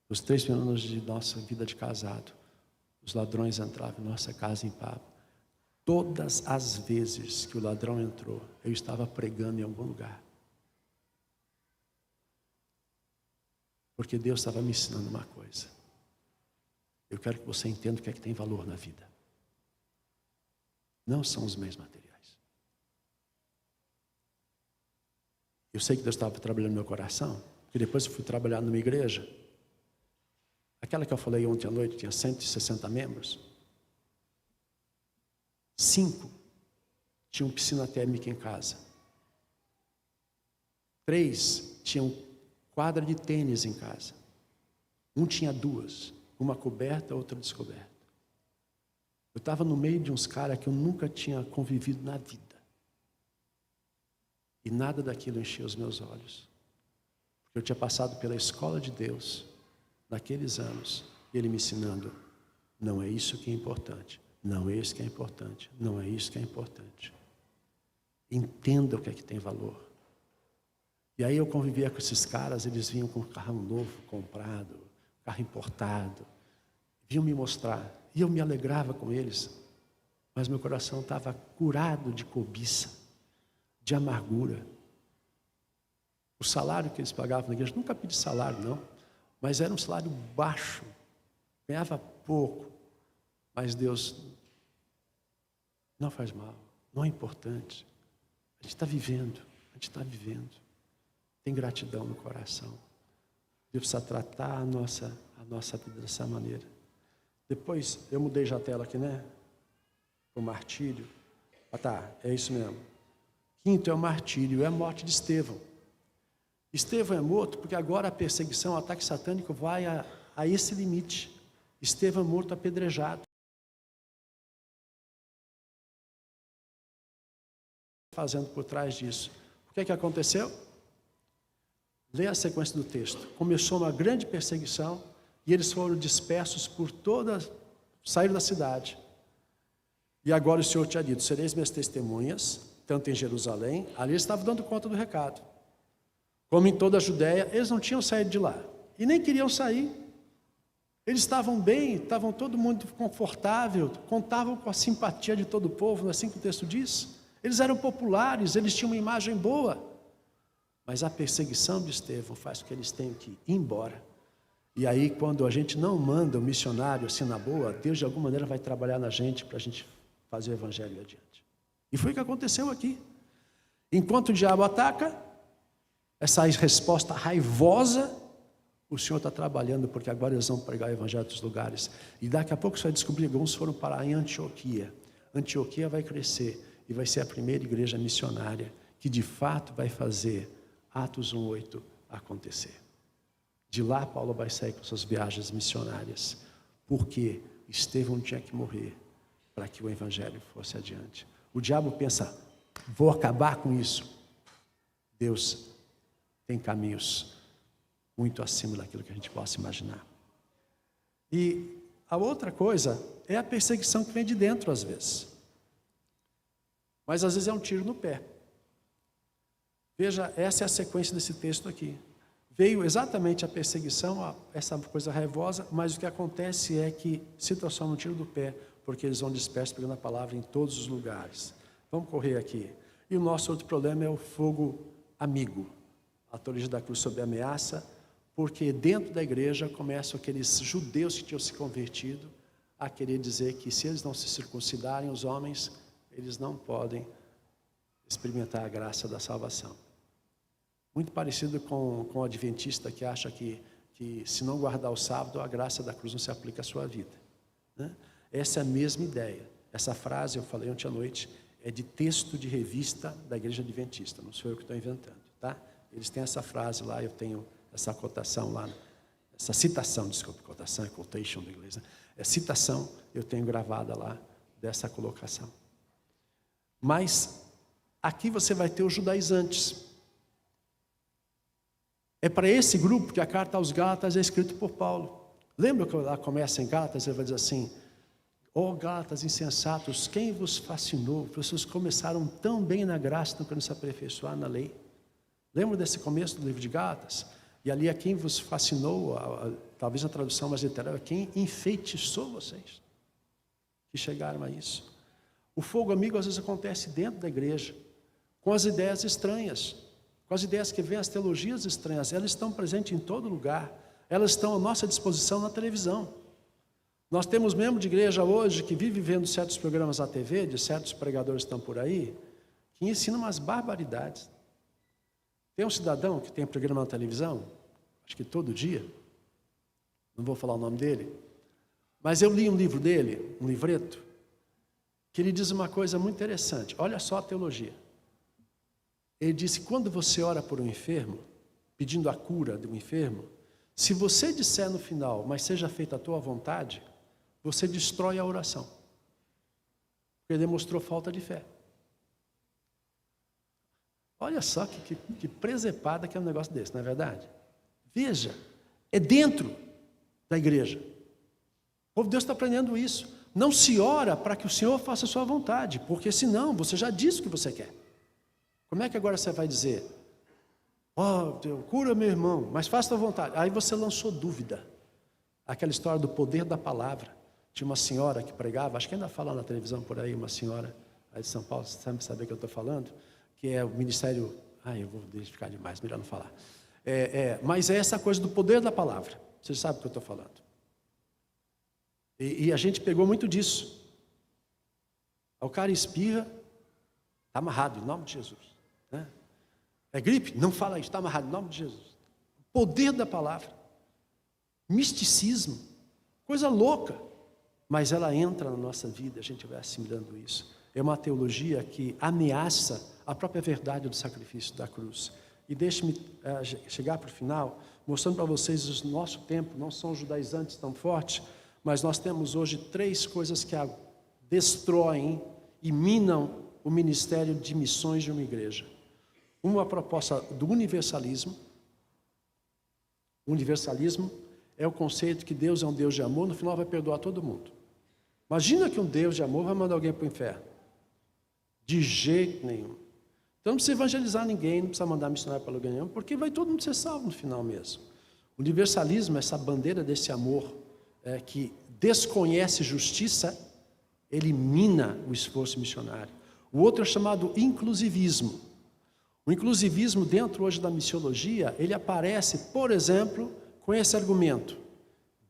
os 3 primeiros anos de nossa vida de casado, os ladrões entravam em nossa casa em papo. Todas as vezes que o ladrão entrou, eu estava pregando em algum lugar. Porque Deus estava me ensinando uma coisa. Eu quero que você entenda o que é que tem valor na vida. Não são os bens materiais. Eu sei que Deus estava trabalhando no meu coração, porque depois eu fui trabalhar numa igreja, aquela que eu falei ontem à noite, tinha 160 membros. 5 tinham piscina térmica em casa. 3 tinham quadra de tênis em casa. Um tinha 2, uma coberta, outra descoberta. Eu estava no meio de uns caras que eu nunca tinha convivido na vida. E nada daquilo enchia os meus olhos. Porque eu tinha passado pela escola de Deus, naqueles anos, e Ele me ensinando, não é isso que é importante, não é isso que é importante, não é isso que é importante. Entenda o que é que tem valor. E aí eu convivia com esses caras, eles vinham com um carro novo, comprado, carro importado, vinham me mostrar, e eu me alegrava com eles, mas meu coração estava curado de cobiça, de amargura. O salário que eles pagavam na igreja, nunca pedi salário não, mas era um salário baixo, ganhava pouco, mas Deus não faz mal, não é importante, a gente está vivendo, tem gratidão no coração. Deus precisa tratar a nossa vida dessa maneira. Depois, eu mudei já a tela aqui, né? O martírio. Ah, tá, é isso mesmo. 5º é o martírio, é a morte de Estevão. Estevão é morto porque agora a perseguição, o ataque satânico vai a esse limite. Estevão é morto apedrejado. Fazendo por trás disso. O que é que aconteceu? Lê a sequência do texto. Começou uma grande perseguição e eles foram dispersos por saíram da cidade. E agora o Senhor tinha dito, sereis minhas testemunhas, tanto em Jerusalém, ali eles estavam dando conta do recado, como em toda a Judéia. Eles não tinham saído de lá, e nem queriam sair. Eles estavam bem, estavam todo mundo confortável, contavam com a simpatia de todo o povo, não é assim que o texto diz? Eles eram populares, eles tinham uma imagem boa. Mas a perseguição de Estevão faz com que eles tenham que ir embora. E aí, quando a gente não manda o missionário assim na boa, Deus de alguma maneira vai trabalhar na gente para a gente fazer o evangelho adiante. E foi o que aconteceu aqui. Enquanto o diabo ataca, essa resposta raivosa, o Senhor está trabalhando, porque agora eles vão pregar o evangelho em outros lugares. E daqui a pouco você vai descobrir que alguns foram parar em Antioquia. Antioquia vai crescer e vai ser a primeira igreja missionária que de fato vai fazer Atos 1:8 acontecer. De lá Paulo vai sair com suas viagens missionárias, porque Estevão tinha que morrer para que o evangelho fosse adiante. O diabo pensa, vou acabar com isso. Deus tem caminhos muito acima daquilo que a gente possa imaginar. E a outra coisa é a perseguição que vem de dentro às vezes. Mas às vezes é um tiro no pé. Veja, essa é a sequência desse texto aqui. Veio exatamente a perseguição, essa coisa raivosa, mas o que acontece é que se transforma um tiro do pé, porque eles vão dispersos pegando a palavra em todos os lugares. Vamos correr aqui. E o nosso outro problema é o fogo amigo. A teologia da cruz sob ameaça, porque dentro da igreja começam aqueles judeus que tinham se convertido a querer dizer que se eles não se circuncidarem, os homens, eles não podem experimentar a graça da salvação. Muito parecido com o adventista que acha que se não guardar o sábado, a graça da cruz não se aplica à sua vida, né? Essa é a mesma ideia. Essa frase, eu falei ontem à noite, é de texto de revista da igreja adventista, não sou eu que estou inventando, tá? Eles têm essa frase lá, eu tenho essa cotação lá, essa citação, desculpe, cotação é quotation do inglês, né? É citação, eu tenho gravada lá, dessa colocação. Mas aqui você vai ter os judaizantes. É para esse grupo que a carta aos Gálatas é escrita por Paulo. Lembra que ela começa em Gálatas, ele vai dizer assim, ó Gálatas insensatos, quem vos fascinou? Vocês começaram tão bem na graça, não querendo se aperfeiçoar na lei. Lembra desse começo do livro de Gálatas? E ali é quem vos fascinou, talvez a tradução mais literal, é quem enfeitiçou vocês, que chegaram a isso. O fogo amigo às vezes acontece dentro da igreja, com as ideias estranhas, com as ideias que vêm, as teologias estranhas, elas estão presentes em todo lugar, elas estão à nossa disposição na televisão. Nós temos membro de igreja hoje que vive vendo certos programas na TV, de certos pregadores que estão por aí, que ensinam umas barbaridades. Tem um cidadão que tem programa na televisão, acho que todo dia, não vou falar o nome dele, mas eu li um livro dele, um livreto, que ele diz uma coisa muito interessante. Olha só a teologia. Ele disse que quando você ora por um enfermo, pedindo a cura de um enfermo, se você disser no final, mas seja feita a tua vontade, você destrói a oração. Porque ele demonstrou falta de fé. Olha só que presepada que é um negócio desse, não é verdade? Veja, é dentro da igreja. O povo de Deus está aprendendo isso. Não se ora para que o Senhor faça a sua vontade, porque senão você já disse o que você quer. Como é que agora você vai dizer, Deus, cura meu irmão, mas faça a vontade. Aí você lançou dúvida. Aquela história do poder da palavra. Tinha uma senhora que pregava, acho que ainda fala na televisão por aí, uma senhora aí de São Paulo, você sabe saber o que eu estou falando? Que é o ministério, eu vou deixar ficar demais, melhor não falar. Mas é essa coisa do poder da palavra. Você sabe o que eu estou falando. E a gente pegou muito disso. O cara espirra, está amarrado em nome de Jesus. Né? É gripe? Não fala isso, está amarrado em nome de Jesus. Poder da palavra. Misticismo. Coisa louca. Mas ela entra na nossa vida, a gente vai assimilando isso. É uma teologia que ameaça a própria verdade do sacrifício da cruz. E deixe-me chegar para o final, mostrando para vocês o nosso tempo, não são judaizantes tão fortes, mas nós temos hoje 3 coisas que destroem e minam o ministério de missões de uma igreja. Uma proposta do universalismo. O universalismo é o conceito que Deus é um Deus de amor, no final vai perdoar todo mundo. Imagina que um Deus de amor vai mandar alguém para o inferno. De jeito nenhum. Então não precisa evangelizar ninguém, não precisa mandar missionário para lugar nenhum, porque vai todo mundo ser salvo no final mesmo. O universalismo, essa bandeira desse amor que desconhece justiça, elimina o esforço missionário. O outro é chamado inclusivismo. O inclusivismo dentro hoje da missiologia, ele aparece, por exemplo, com esse argumento.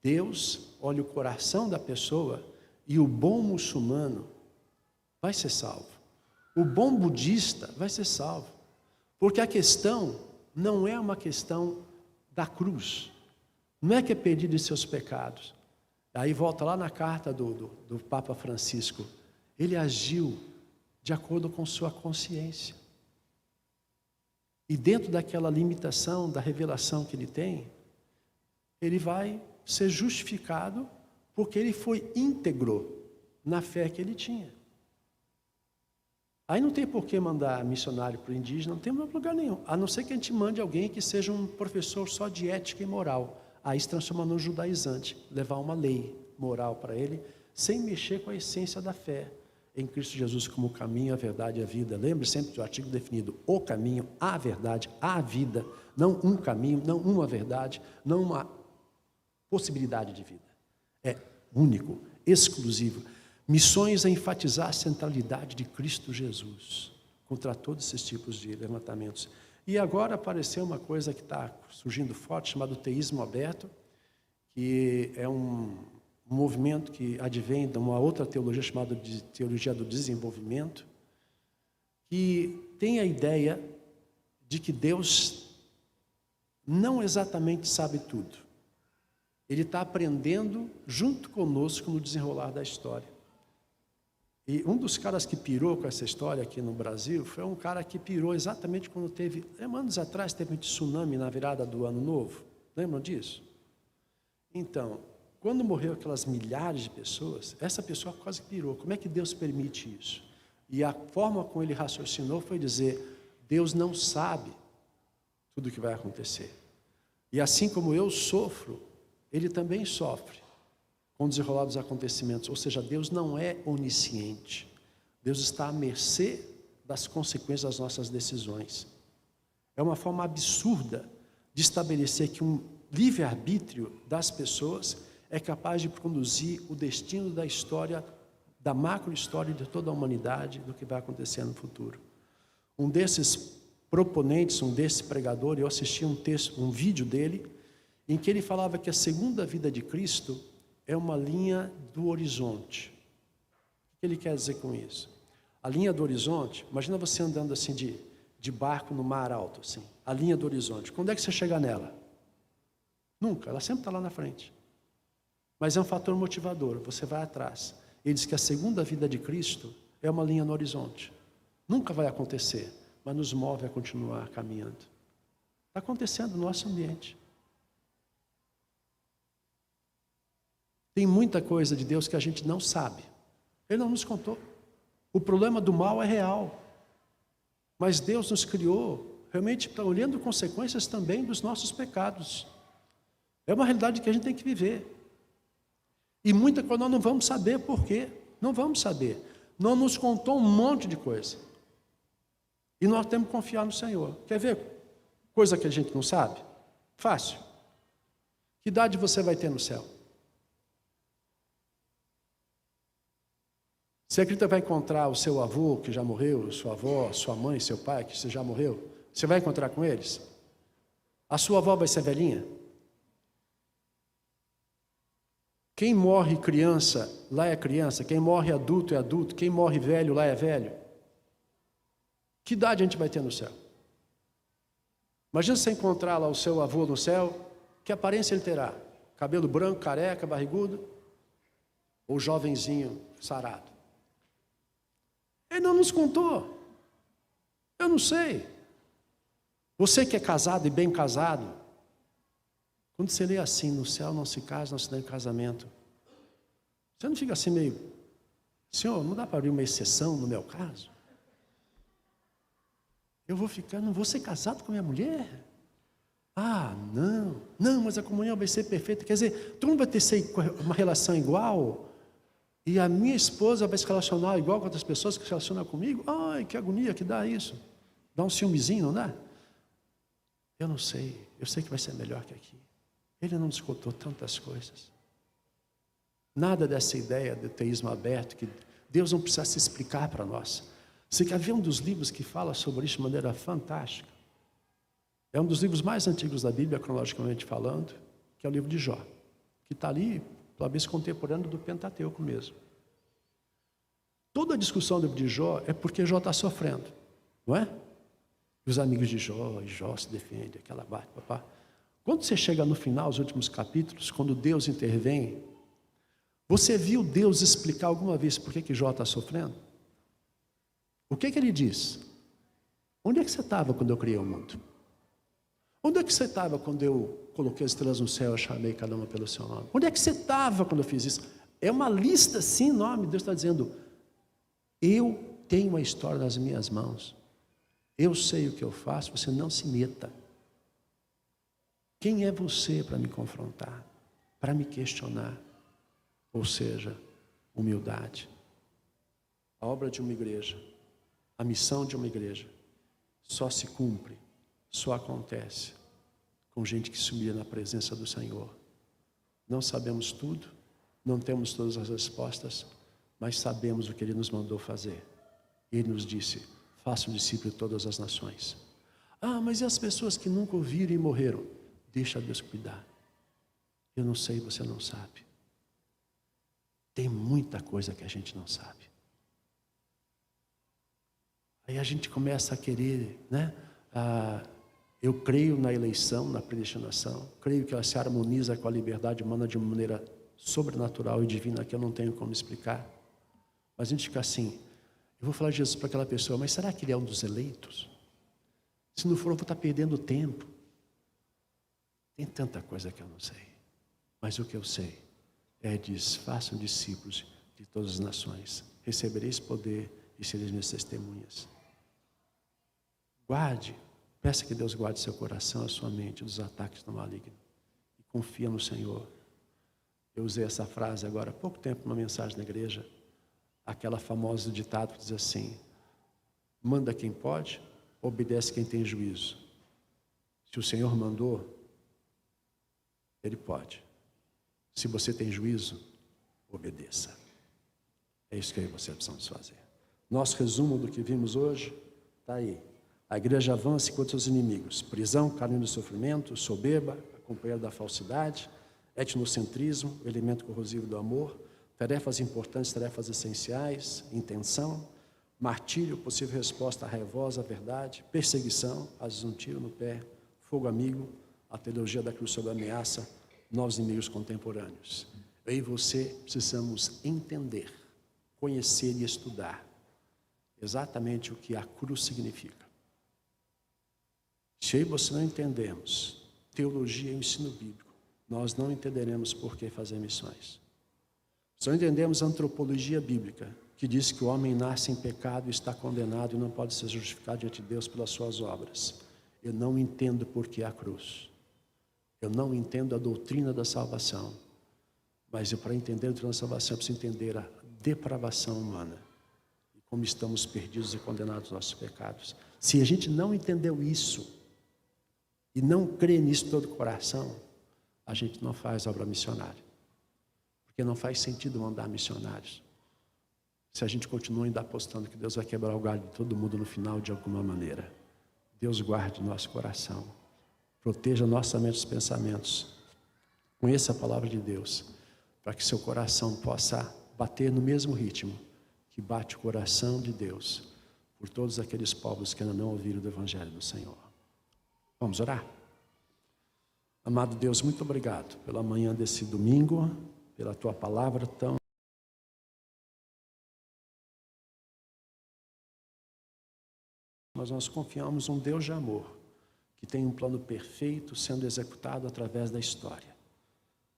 Deus olha o coração da pessoa e o bom muçulmano vai ser salvo. O bom budista vai ser salvo. Porque a questão não é uma questão da cruz. Não é que é perdido de seus pecados. Aí volta lá na carta do Papa Francisco. Ele agiu de acordo com sua consciência. E dentro daquela limitação da revelação que ele tem, ele vai ser justificado porque ele foi íntegro na fé que ele tinha. Aí não tem por que mandar missionário para o indígena, não tem lugar nenhum. A não ser que a gente mande alguém que seja um professor só de ética e moral. Aí se transforma num judaizante, levar uma lei moral para ele, sem mexer com a essência da fé. Em Cristo Jesus como o caminho, a verdade e a vida. Lembre sempre do artigo definido, o caminho, a verdade, a vida. Não um caminho, não uma verdade, não uma possibilidade de vida. É único, exclusivo. Missões a enfatizar a centralidade de Cristo Jesus contra todos esses tipos de levantamentos. E agora apareceu uma coisa que está surgindo forte, chamado teísmo aberto, que é um movimento que advém de uma outra teologia chamada de teologia do desenvolvimento, que tem a ideia de que Deus não exatamente sabe tudo. Ele está aprendendo junto conosco no desenrolar da história. E um dos caras que pirou com essa história aqui no Brasil foi um cara que pirou exatamente quando teve, anos atrás, teve um tsunami na virada do ano novo. Lembram disso? Então, quando morreu aquelas milhares de pessoas, essa pessoa quase pirou. Como é que Deus permite isso? E a forma como ele raciocinou foi dizer, Deus não sabe tudo o que vai acontecer. E assim como eu sofro, ele também sofre com o desenrolar dos acontecimentos. Ou seja, Deus não é onisciente. Deus está à mercê das consequências das nossas decisões. É uma forma absurda de estabelecer que um livre-arbítrio das pessoas é capaz de conduzir o destino da história, da macro-história de toda a humanidade, do que vai acontecer no futuro. Um desses proponentes, um desses pregadores, eu assisti um vídeo dele, em que ele falava que a segunda vida de Cristo é uma linha do horizonte. O que ele quer dizer com isso? A linha do horizonte, imagina você andando assim de barco no mar alto, assim. a linha do horizonte. Quando é que você chega nela? Nunca, ela sempre está lá na frente. Mas é um fator motivador, você vai atrás. Ele diz que a segunda vida de Cristo é uma linha no horizonte. Nunca vai acontecer, mas nos move a continuar caminhando. Está acontecendo no nosso ambiente. Tem muita coisa de Deus que a gente não sabe. Ele não nos contou. O problema do mal é real. Mas Deus nos criou realmente para olhando consequências também dos nossos pecados. É uma realidade que a gente tem que viver. E muita coisa nós não vamos saber por quê. Não vamos saber. Não nos contou um monte de coisa. E nós temos que confiar no Senhor. Quer ver coisa que a gente não sabe? Fácil. Que idade você vai ter no céu? Você acredita que vai encontrar o seu avô que já morreu, sua avó, sua mãe, seu pai que já morreu? Você vai encontrar com eles? A sua avó vai ser velhinha? Quem morre criança, lá é criança. Quem morre adulto é adulto. Quem morre velho, lá é velho. Que idade a gente vai ter no céu? Imagina você encontrar lá o seu avô no céu. Que aparência ele terá? Cabelo branco, careca, barrigudo? Ou jovenzinho, sarado? Ele não nos contou. Eu não sei. Você que é casado e bem casado, quando você lê assim, no céu não se casa, não se dá em casamento, você não fica assim meio, Senhor, não dá para abrir uma exceção no meu caso? Eu não vou ser casado com a minha mulher? Ah, não, mas a comunhão vai ser perfeita. Quer dizer, todo mundo vai ter uma relação igual? E a minha esposa vai se relacionar igual com outras pessoas que se relacionam comigo? Ai, que agonia que dá isso. Dá um ciúmezinho, não dá? Eu não sei, eu sei que vai ser melhor que aqui. Ele não nos contou tantas coisas. Nada dessa ideia do teísmo aberto, que Deus não precisa se explicar para nós. Você quer ver um dos livros que fala sobre isso de maneira fantástica? É um dos livros mais antigos da Bíblia, cronologicamente falando, que é o livro de Jó, que está ali, talvez contemporâneo do Pentateuco mesmo. Toda a discussão do livro de Jó é porque Jó está sofrendo, não é? E os amigos de Jó, e Jó se defende, aquela bate, papá. Quando você chega no final, os últimos capítulos, quando Deus intervém, você viu Deus explicar alguma vez por que Jó está sofrendo? O que ele diz? Onde é que você estava quando eu criei o mundo? Onde é que você estava quando eu coloquei as estrelas no céu e chamei cada uma pelo seu nome? Onde é que você estava quando eu fiz isso? É uma lista assim enorme. Deus está dizendo, eu tenho uma história nas minhas mãos. Eu sei o que eu faço, você não se meta. Quem é você para me confrontar? Para me questionar? Ou seja, humildade. A obra de uma igreja, a missão de uma igreja, só se cumpre, só acontece com gente que se humilha na presença do Senhor. Não sabemos tudo, não temos todas as respostas, mas sabemos o que Ele nos mandou fazer. Ele nos disse, faça um discípulo de todas as nações. Ah, mas e as pessoas que nunca ouviram e morreram? Deixa Deus cuidar. Eu não sei, você não sabe. Tem muita coisa que a gente não sabe. Aí a gente começa a querer, né? Eu creio na eleição, na predestinação. Creio que ela se harmoniza com a liberdade humana de uma maneira sobrenatural e divina que eu não tenho como explicar. Mas a gente fica assim, eu vou falar de Jesus para aquela pessoa, mas será que ele é um dos eleitos? Se não for, eu vou estar perdendo tempo. Tem tanta coisa que eu não sei. Mas o que eu sei diz, façam discípulos de todas as nações. Recebereis poder e sereis minhas testemunhas. Guarde, peça que Deus guarde seu coração, a sua mente dos ataques do maligno. E confia no Senhor. Eu usei essa frase agora há pouco tempo numa mensagem na igreja. Aquela famosa ditado que diz assim, manda quem pode, obedece quem tem juízo. Se o Senhor mandou, Ele pode. Se você tem juízo, obedeça. É isso que eu e você precisamos fazer. Nosso resumo do que vimos hoje está aí. A igreja avança contra os inimigos. Prisão, caminho do sofrimento, soberba, companheiro da falsidade, etnocentrismo, o elemento corrosivo do amor, tarefas importantes, tarefas essenciais, intenção, martírio, possível resposta à raivosa à verdade, perseguição, às vezes um tiro no pé, fogo amigo, a teologia da cruz sob ameaça, novos inimigos contemporâneos. Eu e você precisamos entender, conhecer e estudar exatamente o que a cruz significa. Se eu e você não entendemos teologia e ensino bíblico, nós não entenderemos por que fazer missões. Se não entendemos a antropologia bíblica, que diz que o homem nasce em pecado, está condenado e não pode ser justificado diante de Deus pelas suas obras, eu não entendo por que a cruz. Eu não entendo a doutrina da salvação. Mas para entender a doutrina da salvação, eu preciso entender a depravação humana. E como estamos perdidos e condenados aos nossos pecados. Se a gente não entendeu isso, e não crê nisso de todo o coração, a gente não faz obra missionária. Porque não faz sentido mandar missionários. Se a gente continua ainda apostando que Deus vai quebrar o galho de todo mundo no final de alguma maneira. Deus guarde nosso coração. Proteja nossa mente e os pensamentos. Conheça a palavra de Deus, para que seu coração possa bater no mesmo ritmo que bate o coração de Deus por todos aqueles povos que ainda não ouviram do Evangelho do Senhor. Vamos orar? Amado Deus, muito obrigado pela manhã desse domingo, pela tua palavra tão... Mas nós confiamos um Deus de amor, que tem um plano perfeito sendo executado através da história.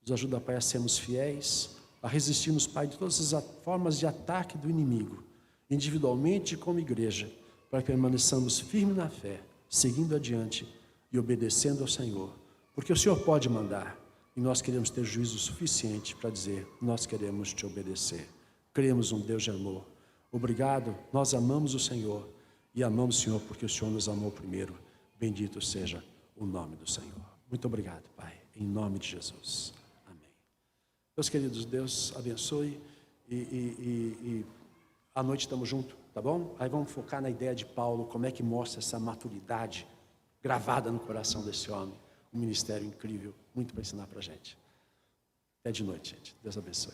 Nos ajuda, Pai, a sermos fiéis, a resistirmos, Pai, de todas as formas de ataque do inimigo, individualmente e como igreja, para que permaneçamos firmes na fé, seguindo adiante e obedecendo ao Senhor. Porque o Senhor pode mandar, e nós queremos ter juízo suficiente para dizer, nós queremos te obedecer. Cremos um Deus de amor. Obrigado, nós amamos o Senhor, e amamos o Senhor porque o Senhor nos amou primeiro. Bendito seja o nome do Senhor. Muito obrigado, Pai, em nome de Jesus. Amém. Meus queridos, Deus abençoe e à noite estamos juntos, tá bom? Aí vamos focar na ideia de Paulo, como é que mostra essa maturidade gravada no coração desse homem. Um ministério incrível, muito para ensinar para a gente. Até de noite, gente. Deus abençoe.